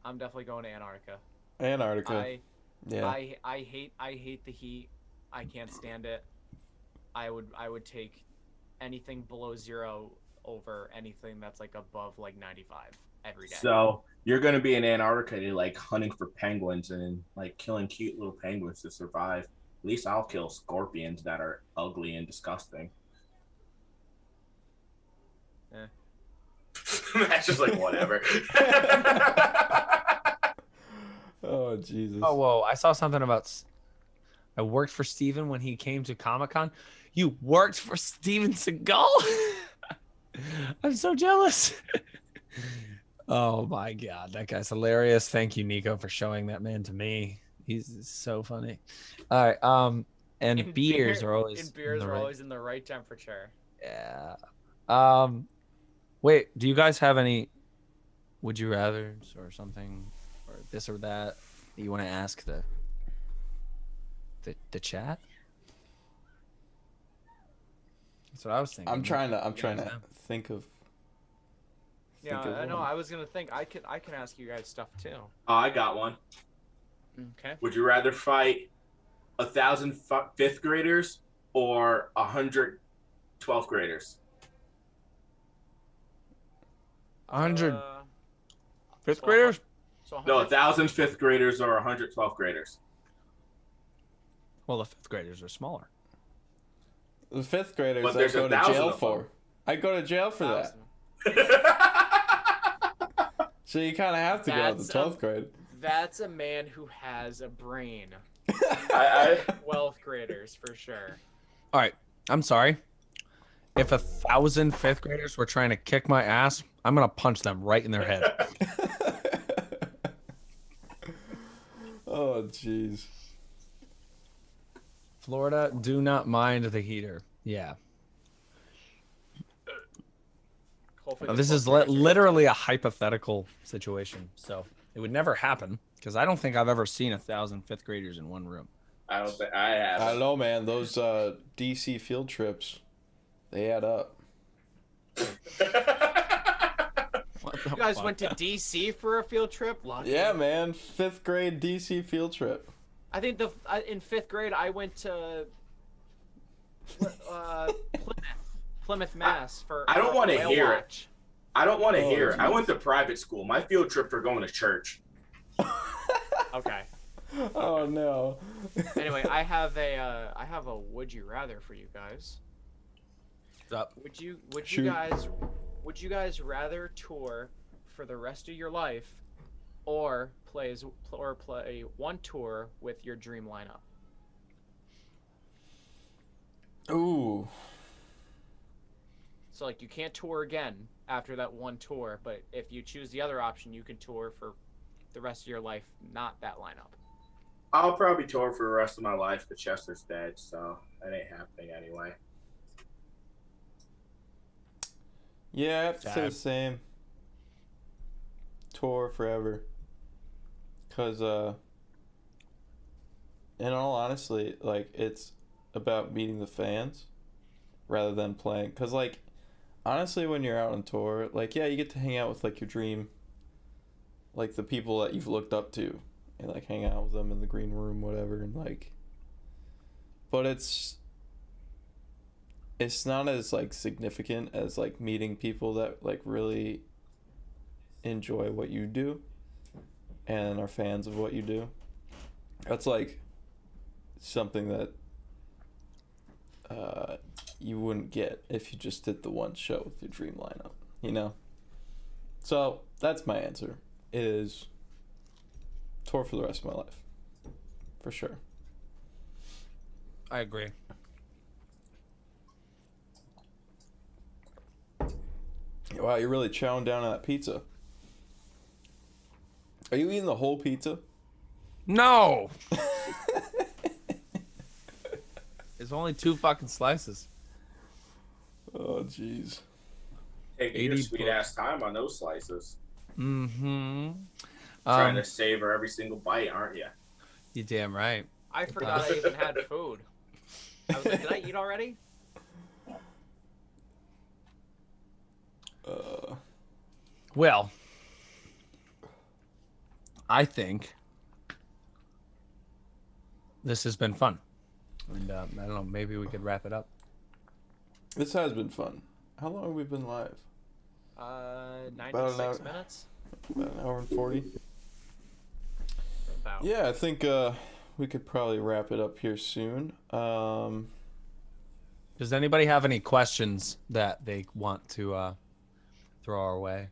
I'm definitely going to Antarctica. Antarctica. Yeah. I hate the heat. I can't stand it. I would take anything below 0 over anything that's like above like 95 every day. So you're gonna be in Antarctica, like hunting for penguins and like killing cute little penguins to survive. At least I'll kill scorpions that are ugly and disgusting. That's just like whatever. Oh, Jesus. Oh, whoa. I saw something about. I worked for Steven when he came to Comic-Con. You worked for Steven Seagal? I'm so jealous. Oh, my God. That guy's hilarious. Thank you, Nico, for showing that man to me. He's so funny. All right. And beers are always. in the right temperature. Yeah. Wait, do you guys have any would you rathers or something, or this or that you want to ask the chat? That's what I was thinking. I'm trying to think of. Yeah, think of I know. one. I was gonna think I can ask you guys stuff too. Oh, I got one. Okay. Would you rather fight 1,000 fifth graders or 100 12th graders? 100 fifth so graders? So No, 100 1,000 fifth graders or 100 12th graders. Well, the fifth graders are smaller. The fifth graders But I there's go to 1,000 jail of them. for. I go to jail for that. 1,000. So you kind of have to go to the That's 12th grade. That's a man who has a brain. I 12th graders for sure. All right, I'm sorry. If 1,000 fifth graders were trying to kick my ass, I'm gonna punch them right in their head. Oh, jeez. Florida, do not mind the heater. Yeah. Hopefully Now, the this is 12th graders are- literally a hypothetical situation, so it would never happen because I don't think I've ever seen 1,000 fifth graders in one room. I don't think I have. I don't know, man. Those DC field trips, they add up. What the You guys fuck? went to DC for a field trip? Lucky. Yeah, man. 5th grade DC field trip. I think in 5th grade I went to Plymouth, Mass for. I don't want to whale hear watch. it. I don't want to Oh, hear it. I geez. went to private school. My field trip for going to church. Okay. Oh no. Anyway, I have a would you rather for you guys. Up. Would Shoot. you guys rather tour for the rest of your life, or play one tour with your dream lineup? Ooh. So like you can't tour again after that one tour, but if you choose the other option, you can tour for the rest of your life, not that lineup. I'll probably tour for the rest of my life, but Chester's dead, so that ain't happening anyway. Yeah, I have to say Sad. the same. Tour forever. Cause in all honesty, like it's about meeting the fans rather than playing. Cause like honestly, when you're out on tour, like yeah, you get to hang out with like your dream, like the people that you've looked up to, and like hang out with them in the green room, whatever, and like. But it's not as like significant as like meeting people that like really enjoy what you do and are fans of what you do. That's like something that you wouldn't get if you just did the one show with your dream lineup, you know? So that's my answer, is tour for the rest of my life, for sure. I agree. Wow, you're really chowing down on that pizza. Are you eating the whole pizza? No. There's only 2 fucking slices. Oh, jeez. Taking your 80 sweet ass time on those slices. Mm-hmm. Trying to savor every single bite, aren't you? You damn right. I forgot I even had food. I was like, did I eat already? Well, I think this has been fun. And I don't know, maybe we could wrap it up. This has been fun. How long have we been live? 96 minutes. About an hour and 40. About. Yeah, I think we could probably wrap it up here soon. Does anybody have any questions that they want to throw our way?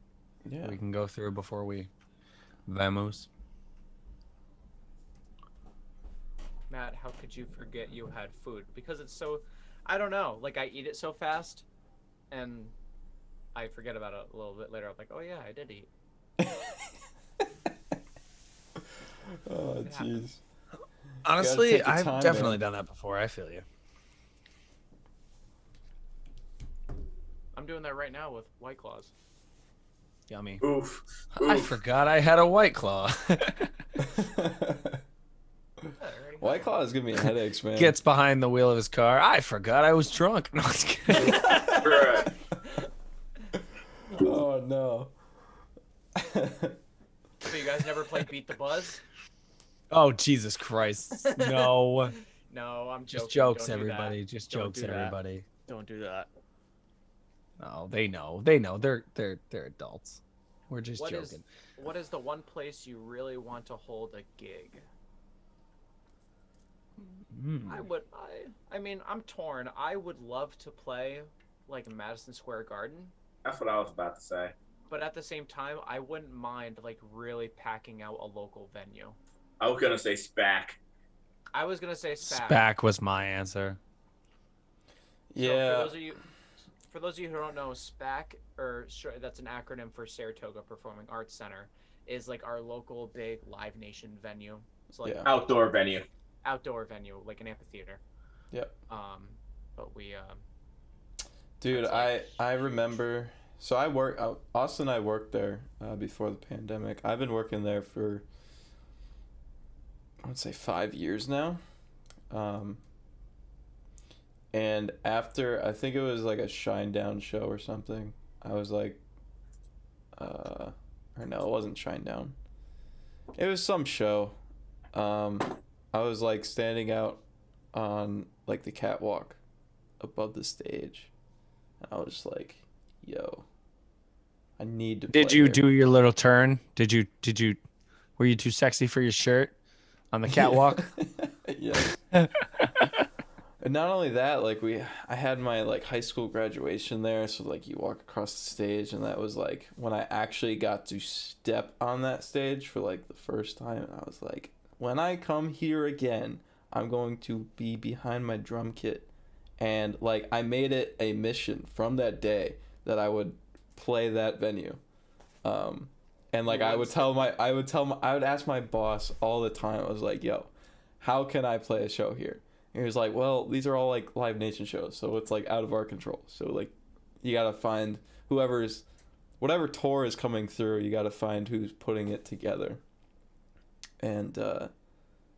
Yeah. We can go through before we vamos. Matt, how could you forget you had food? Because it's so, I don't know. Like I eat it so fast, and I forget about it a little bit later. I'm like, oh yeah, I did eat. Oh, It jeez. happens. Honestly, take the I've time, definitely man. done that before. I feel you. I'm doing that right now with White Claws. Yummy. Oof. I Oof. forgot I had a White Claw. White Claw is giving me headaches, man. Gets behind the wheel of his car. I forgot I was drunk. No, I was kidding. Right. Oh, no. So you guys never played Beat the Buzz? Oh, Jesus Christ. No. No, I'm joking. Just jokes, Don't do that. everybody. Just Don't jokes, do that. everybody. Don't do that. No, they know. They know. They're adults. We're just What joking. is what is the one place you really want to hold a gig? Mm. I mean, I'm torn. I would love to play like Madison Square Garden, That's what I was about to say. but at the same time, I wouldn't mind like really packing out a local venue. I was gonna say SPAC. I was gonna say SPAC. SPAC was my answer. Yeah. So for those of you who don't know, SPAC, that's an acronym for Saratoga Performing Arts Center, is like our local big Live Nation venue. It's like Yeah. Outdoor venue. outdoor venue, like an amphitheater. Yep. But we Dude, That's I remember. So Austin and I worked there before the pandemic. I've been working there for, I would say, 5 years now. And after, I think it was like a Shinedown show or something, I was like, or no, it wasn't Shinedown. It was some show. I was like standing out on like the catwalk above the stage. And I was just like, yo, I need to Did play you here. do your little turn? Did you were you too sexy for your shirt on the catwalk? Yes. And not only that, like I had my like high school graduation there, so like you walk across the stage, and that was like when I actually got to step on that stage for like the first time, and I was like, when I come here again, I'm going to be behind my drum kit. And like I made it a mission from that day that I would play that venue. And like I would ask my boss all the time. I was like, yo, how can I play a show here? And he was like, well, these are all like Live Nation shows, so it's like out of our control. So like you gotta find whatever tour is coming through, you gotta find who's putting it together. And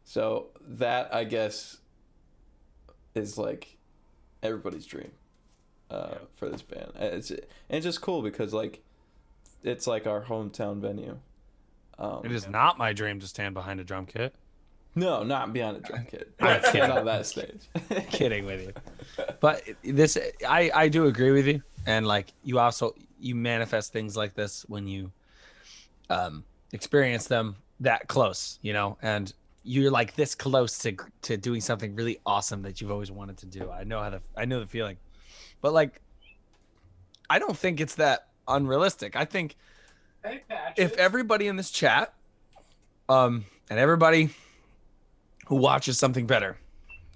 so that, I guess, is like everybody's dream for this band. It's just cool because like it's like our hometown venue. It is not my dream to stand behind a drum kit. No, not behind a drum kit. I stand on that stage. Kidding with you. But this, I do agree with you. And like you manifest things like this when you experience them that close, you know, and you're like this close to doing something really awesome that you've always wanted to do. I know the feeling. But like, I don't think it's that unrealistic. I think if everybody in this chat and everybody who watches something better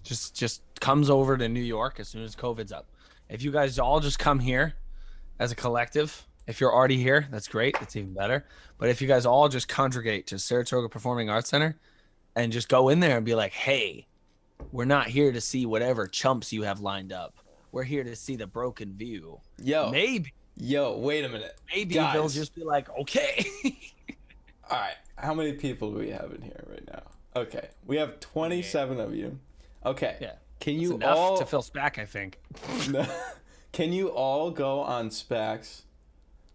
just comes over to New York as soon as COVID's up. If you guys all just come here as a collective, if you're already here, that's great. That's even better. But if you guys all just congregate to Saratoga Performing Arts Center and just go in there and be like, hey, we're not here to see whatever chumps you have lined up. We're here to see the Broken View. Yo, wait a minute. Maybe Guys. they'll just be like, okay. All right, how many people do we have in here right now? Okay, we have 27 of you. Okay, Yeah. can That's you enough all to fill SPAC, I think. Can you all go on SPAC's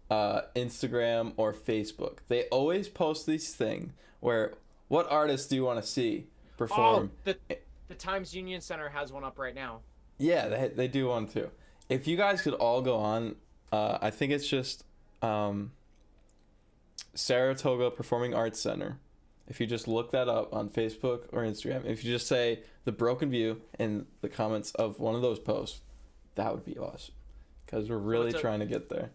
Instagram or Facebook? They always post these things where, what artists do you want to see perform? Oh, the Times Union Center has one up right now. Yeah, they do one too. If you guys could all go on, I think it's just Saratoga Performing Arts Center. If you just look that up on Facebook or Instagram, if you just say the Broken View in the comments of one of those posts, that would be awesome. Because we're really trying to get there.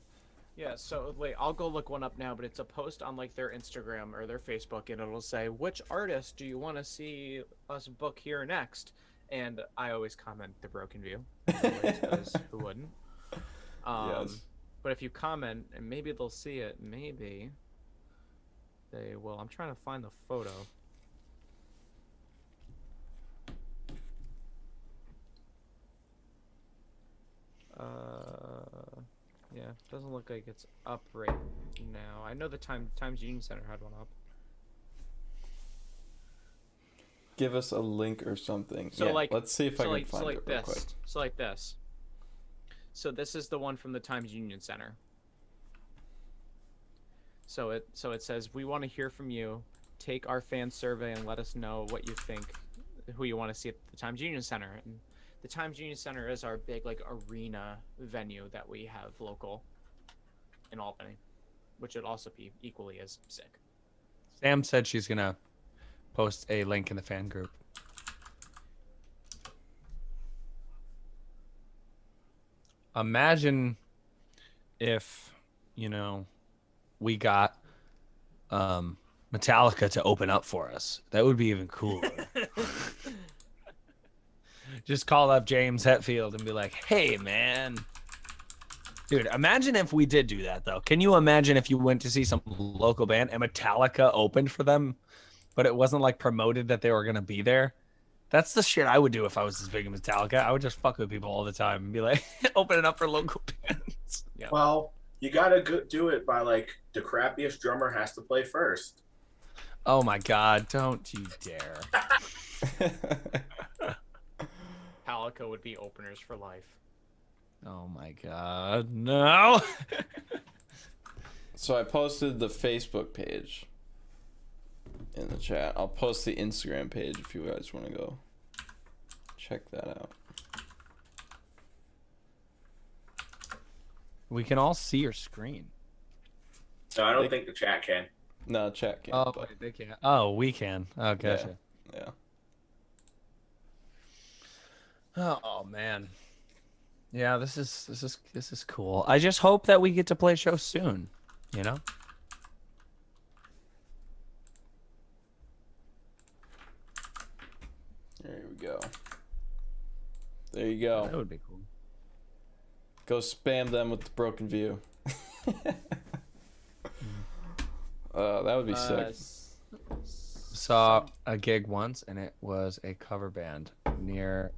Yeah, so wait, I'll go look one up now, but it's a post on like their Instagram or their Facebook, and it'll say, which artist do you want to see us book here next? And I always comment the Broken View, because who wouldn't? Yes. But if you comment, and maybe they'll see it, maybe they will. I'm trying to find the photo. Yeah, doesn't look like it's up right now. I know the Times Union Center had one up. Give us a link or something. So yeah, like, let's see if I can find it real quick. So like this. So this is the one from the Times Union Center. So it says, we want to hear from you. Take our fan survey and let us know what you think, who you want to see at the Times Union Center. And the Times Union Center is our big like arena venue that we have local in Albany, which would also be equally as sick. Sam said she's gonna post a link in the fan group. Imagine if, you know, we got Metallica to open up for us. That would be even cooler. Just call up James Hetfield and be like, hey, man. Dude, imagine if we did do that, though. Can you imagine if you went to see some local band and Metallica opened for them, but it wasn't like promoted that they were going to be there? That's the shit I would do if I was as big as Metallica. I would just fuck with people all the time and be like, open it up for local bands. Yeah. Well, you gotta do it by like the crappiest drummer has to play first. Oh my God, don't you dare. Metallica would be openers for life. Oh my God, no. So I posted the Facebook page in the chat. I'll post the Instagram page if you guys want to go check that out. We can all see your screen. No, I don't think the chat can. No, chat can't. Oh, but wait, they can't. Oh, we can. Oh, gotcha. yeah. Oh man. Yeah, this is cool. I just hope that we get to play shows soon. You know. There we go. There you go. That would be cool. Go spam them with the broken view. That would be sick. Saw a gig once, and it was a cover band near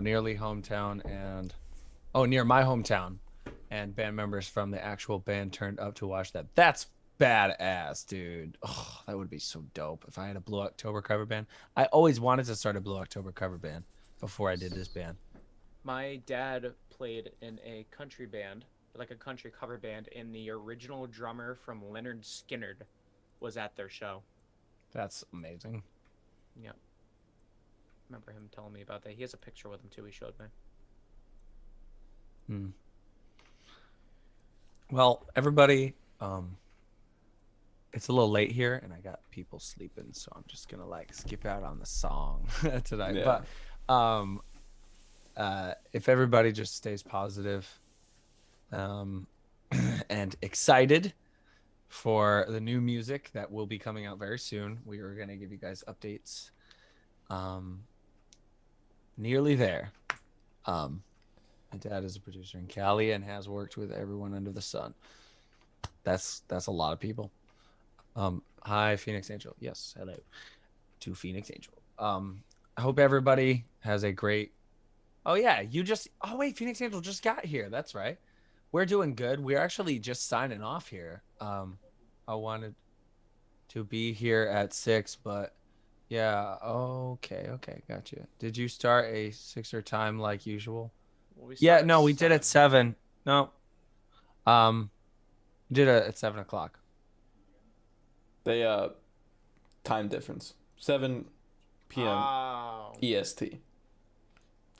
nearly hometown and near my hometown, and band members from the actual band turned up to watch that. That's badass, dude. Oh, that would be so dope if I had a Blue October cover band. I always wanted to start a Blue October cover band before I did this band. My dad played in a country band, like a country cover band, and the original drummer from Leonard Skinner was at their show. That's amazing. Yep. Remember him telling me about that. He has a picture with him too. He showed me. Well, everybody, it's a little late here, and I got people sleeping, so I'm just gonna skip out on the song tonight. Yeah. But if everybody just stays positive, and excited for the new music that will be coming out very soon, we are gonna give you guys updates. Nearly there. My dad is a producer in Cali and has worked with everyone under the sun. That's a lot of people. Hi, Phoenix Angel. Yes, hello to Phoenix Angel. I hope everybody has a great. Oh yeah, Oh wait, Phoenix Angel just got here. That's right. We're doing good. We're actually just signing off here. I wanted to be here at 6, but yeah. Okay, got you. Did you start a 6er time like usual? Well, Yeah, no, we did at 7. No. We did it at 7 o'clock. They time difference. 7 p.m. Oh. EST.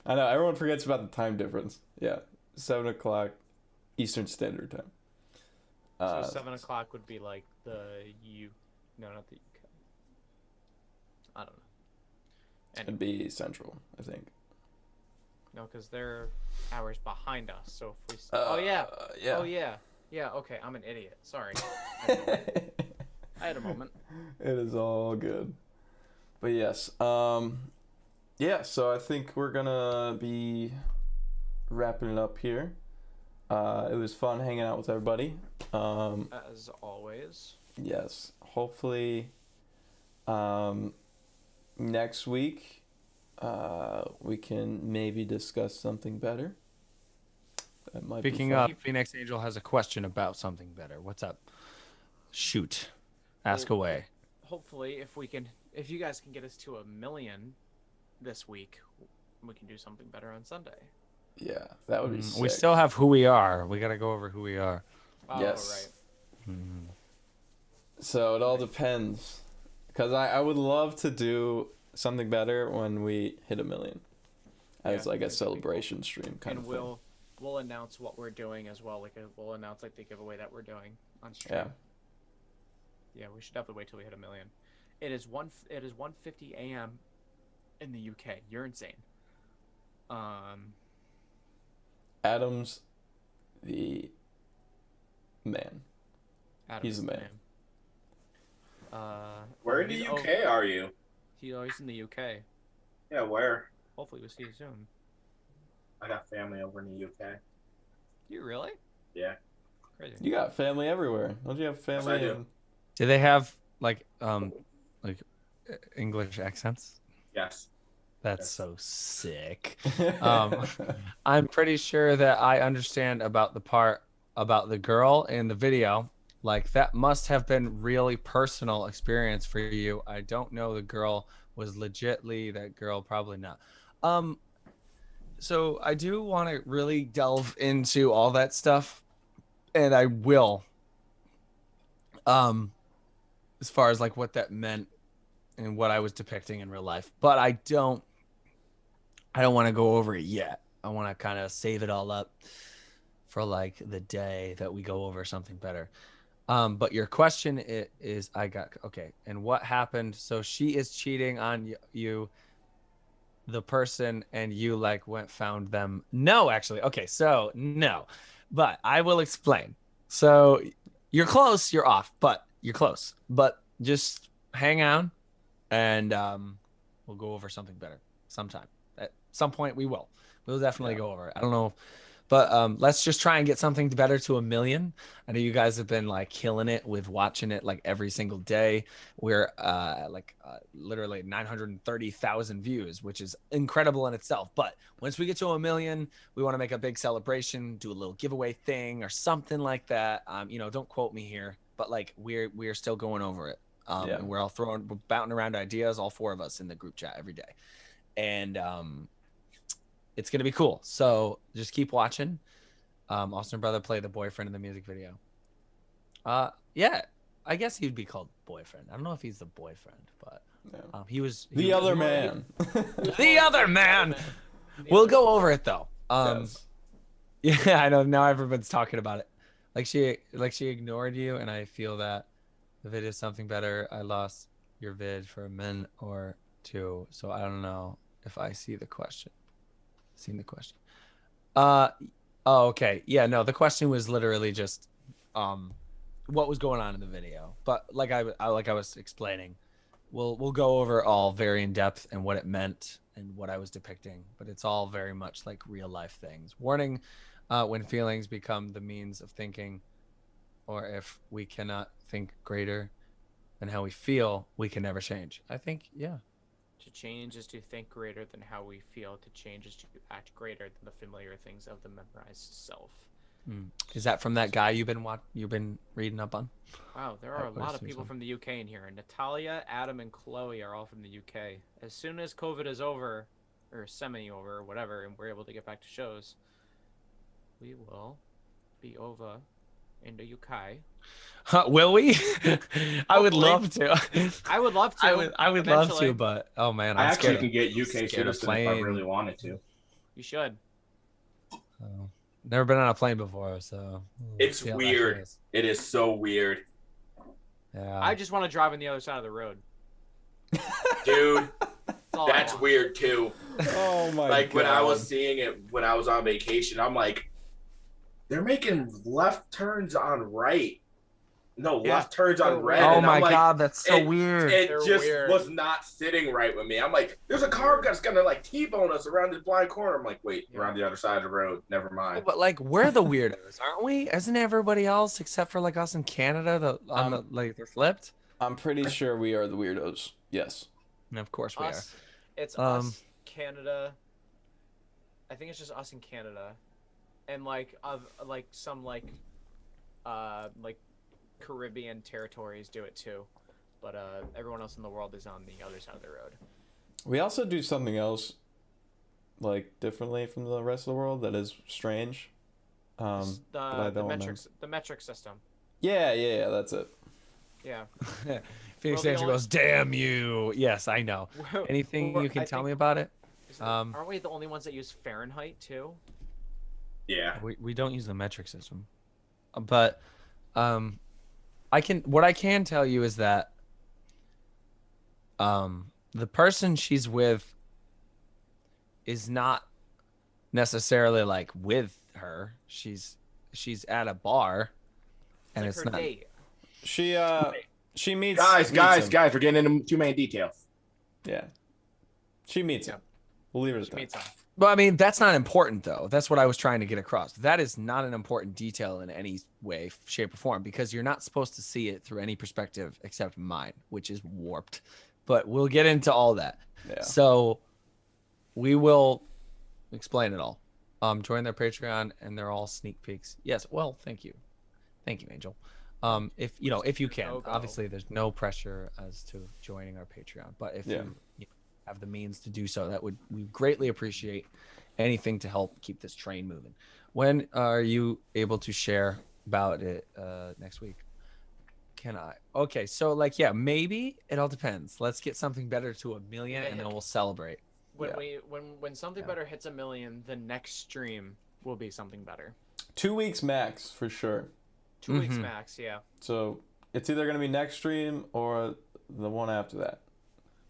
I know everyone forgets about the time difference. Yeah, 7 o'clock Eastern Standard Time. So 7 o'clock would be like no, not the UK. I don't know. It'd be Central, I think. No, because they're hours behind us. So if we. Oh yeah. Yeah. Oh yeah. Yeah. Okay, I'm an idiot. Sorry. I had a moment. It is all good. But yes. Yeah, so I think we're gonna be wrapping it up here. It was fun hanging out with everybody. As always. Yes. Hopefully next week we can maybe discuss something better. That might Speaking be fun. of, Phoenix Angel has a question about something better. What's up? Shoot. Ask away. Hopefully, if you guys can get us to 1 million this week, we can do something better on Sunday. Yeah, that would be sick. We still have who we are. We got to go over who we are. Oh, Yes. right. So it all depends. Because I would love to do something better when we hit 1 million. As Yeah, like a that'd be celebration stream kind And of thing. we'll announce what we're doing as well. We'll announce the giveaway that we're doing on stream. Yeah. Yeah, we should definitely wait till we hit 1 million. It is 1:50 a.m. in the UK. You're insane. Adam's the man. He's the man. Where in the UK are you? He's in the UK. Yeah, where? Hopefully we'll see you soon. I got family over in the UK. You really? Yeah. Crazy. You got family everywhere. Don't you have family? I do. in... Do they have like English accents? Yes. That's Yes. so sick. I'm pretty sure that I understand about the part about the girl in the video. Like, that must have been really personal experience for you. I don't know the girl was legitly that girl, probably not. So I do want to really delve into all that stuff, and I will. As far as like what that meant and what I was depicting in real life, but I don't want to go over it yet. I want to kind of save it all up for like the day that we go over something better. But your question is, okay. And what happened? So she is cheating on you, the person, and you like found them. No, actually. Okay. So no, but I will explain. So you're close, you're off, but you're close, but just hang on and, we'll go over something better sometime. At some point we'll definitely go over it. I don't know. But let's just try and get something better to 1 million. I know you guys have been like killing it with watching it like every single day. We're literally 930,000 views, which is incredible in itself. But once we get to 1 million, we want to make a big celebration, do a little giveaway thing or something like that. Don't quote me here, but like we're still going over it. And we're bouncing around ideas, all 4 of us in the group chat every day. And it's going to be cool. So just keep watching. Austin Brother play the boyfriend in the music video. Yeah, I guess he'd be called boyfriend. I don't know if he's the boyfriend, but he was the other man. The other man. We'll go over it though. Yeah, I know now everyone's talking about it. Like she ignored you, and I feel that the vid is something better. I lost your vid for a minute or 2, so I don't know if I see the question. Seen the question. Oh, okay. Yeah, no, the question was literally just what was going on in the video. But like I was explaining, we'll go over all very in depth and what it meant and what I was depicting, but it's all very much like real life things. Warning, when feelings become the means of thinking, or if we cannot think greater than how we feel, we can never change. I think, yeah. To change is to think greater than how we feel. To change is to act greater than the familiar things of the memorized self. Is that from that guy you've been reading up on? Wow, there are a lot of people from the UK in here. Natalia, Adam, and Chloe are all from the UK. As soon as COVID is over, or semi-over, or whatever, and we're able to get back to shows, we will be over in the UK. Will we? I would love to. I would love to. I would love to, but oh man, I actually can get UK citizen if I really wanted to. You should. Never been on a plane before, so it's weird. It is so weird. Yeah. I just want to drive on the other side of the road. Dude, that's weird too. Oh my god. Like when I was seeing it when I was on vacation, I'm like, they're making left turns on right. No, left turns on red. Oh and my I'm like, god, that's so weird. It just was not sitting right with me. I'm like, there's a car that's gonna like T-bone us around this blind corner. I'm like, wait, we're on the other side of the road. Never mind. But like, we're the weirdos, aren't we? Isn't everybody else except for like us in Canada they're flipped? I'm pretty sure we are the weirdos. Yes. And of course we are. It's us, Canada. I think it's just us in Canada, and like some Caribbean territories do it too, but everyone else in the world is on the other side of the road. We also do something else like differently from the rest of the world that is strange. The metric system. Yeah, that's it. Yeah. Phoenix Angel goes, damn you. Yes, I know. Anything you can tell me about it? Aren't we the only ones that use Fahrenheit too? Yeah. We don't use the metric system, but what I can tell you is that the person she's with is not necessarily like with her. She's at a bar, and it's not. Date. She meets guys. We're getting into too many details. Yeah, she meets him. We'll leave it at that. But I mean, that's not important though. That's what I was trying to get across. That is not an important detail in any way, shape, or form, because you're not supposed to see it through any perspective except mine, which is warped. But we'll get into all that. Yeah. So we will explain it all. Join their Patreon, and they're all sneak peeks. Yes. Well, thank you, Angel. If you can, obviously there's no pressure as to joining our Patreon, but if you have the means to do so, we greatly appreciate anything to help keep this train moving. When are you able to share about it next week? Can I? Okay, so maybe it all depends. Let's get something better to 1 million, and then we'll celebrate. When something better hits 1 million, the next stream will be something better. 2 weeks max for sure. 2 weeks max, yeah. So it's either gonna be next stream or the one after that.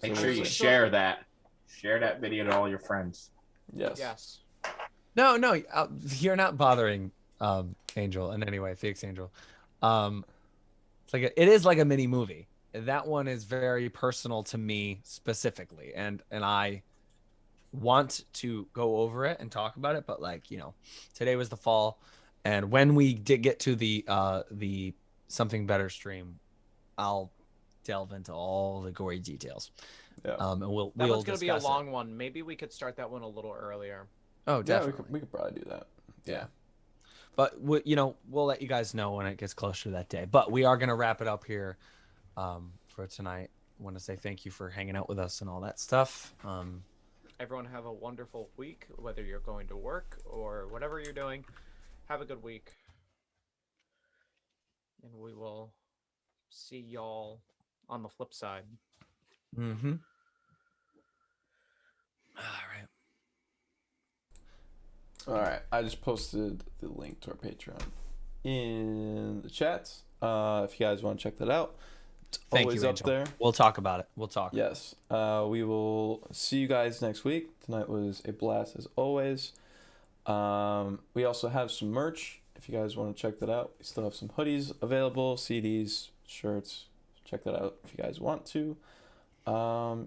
Make So sure we'll you see. share that. Share that video to all your friends. Yes. Yes. No, you're not bothering Angel in any way, Phoenix Angel. It's like it is like a mini movie. That one is very personal to me specifically, and I want to go over it and talk about it, but like, you know, today was the fall, and when we did get to the something better stream, I'll delve into all the gory details. Yeah. And That we'll one's gonna be a discuss it. long one. Maybe we could start that one a little earlier. Oh, Yeah, definitely. we could probably do that. Yeah. But you know, we'll let you guys know when it gets closer to that day. But we are gonna wrap it up here for tonight. I want to say thank you for hanging out with us and all that stuff. Everyone have a wonderful week, whether you're going to work or whatever you're doing. Have a good week. And we will see y'all on the flip side. Mm-hmm. All right. All right. I just posted the link to our Patreon in the chats. If you guys want to check that out, it's Thank always you, up Angel. there. We'll talk about it. We'll talk. Yes. We will see you guys next week. Tonight was a blast as always. We also have some merch. If you guys want to check that out, we still have some hoodies available, CDs, shirts. Check that out if you guys want to.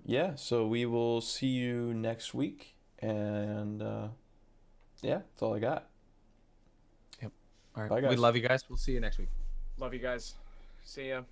Yeah, so we will see you next week. And yeah, that's all I got. Yep. All right. Bye, guys. We love you guys. We'll see you next week. Love you guys. See ya.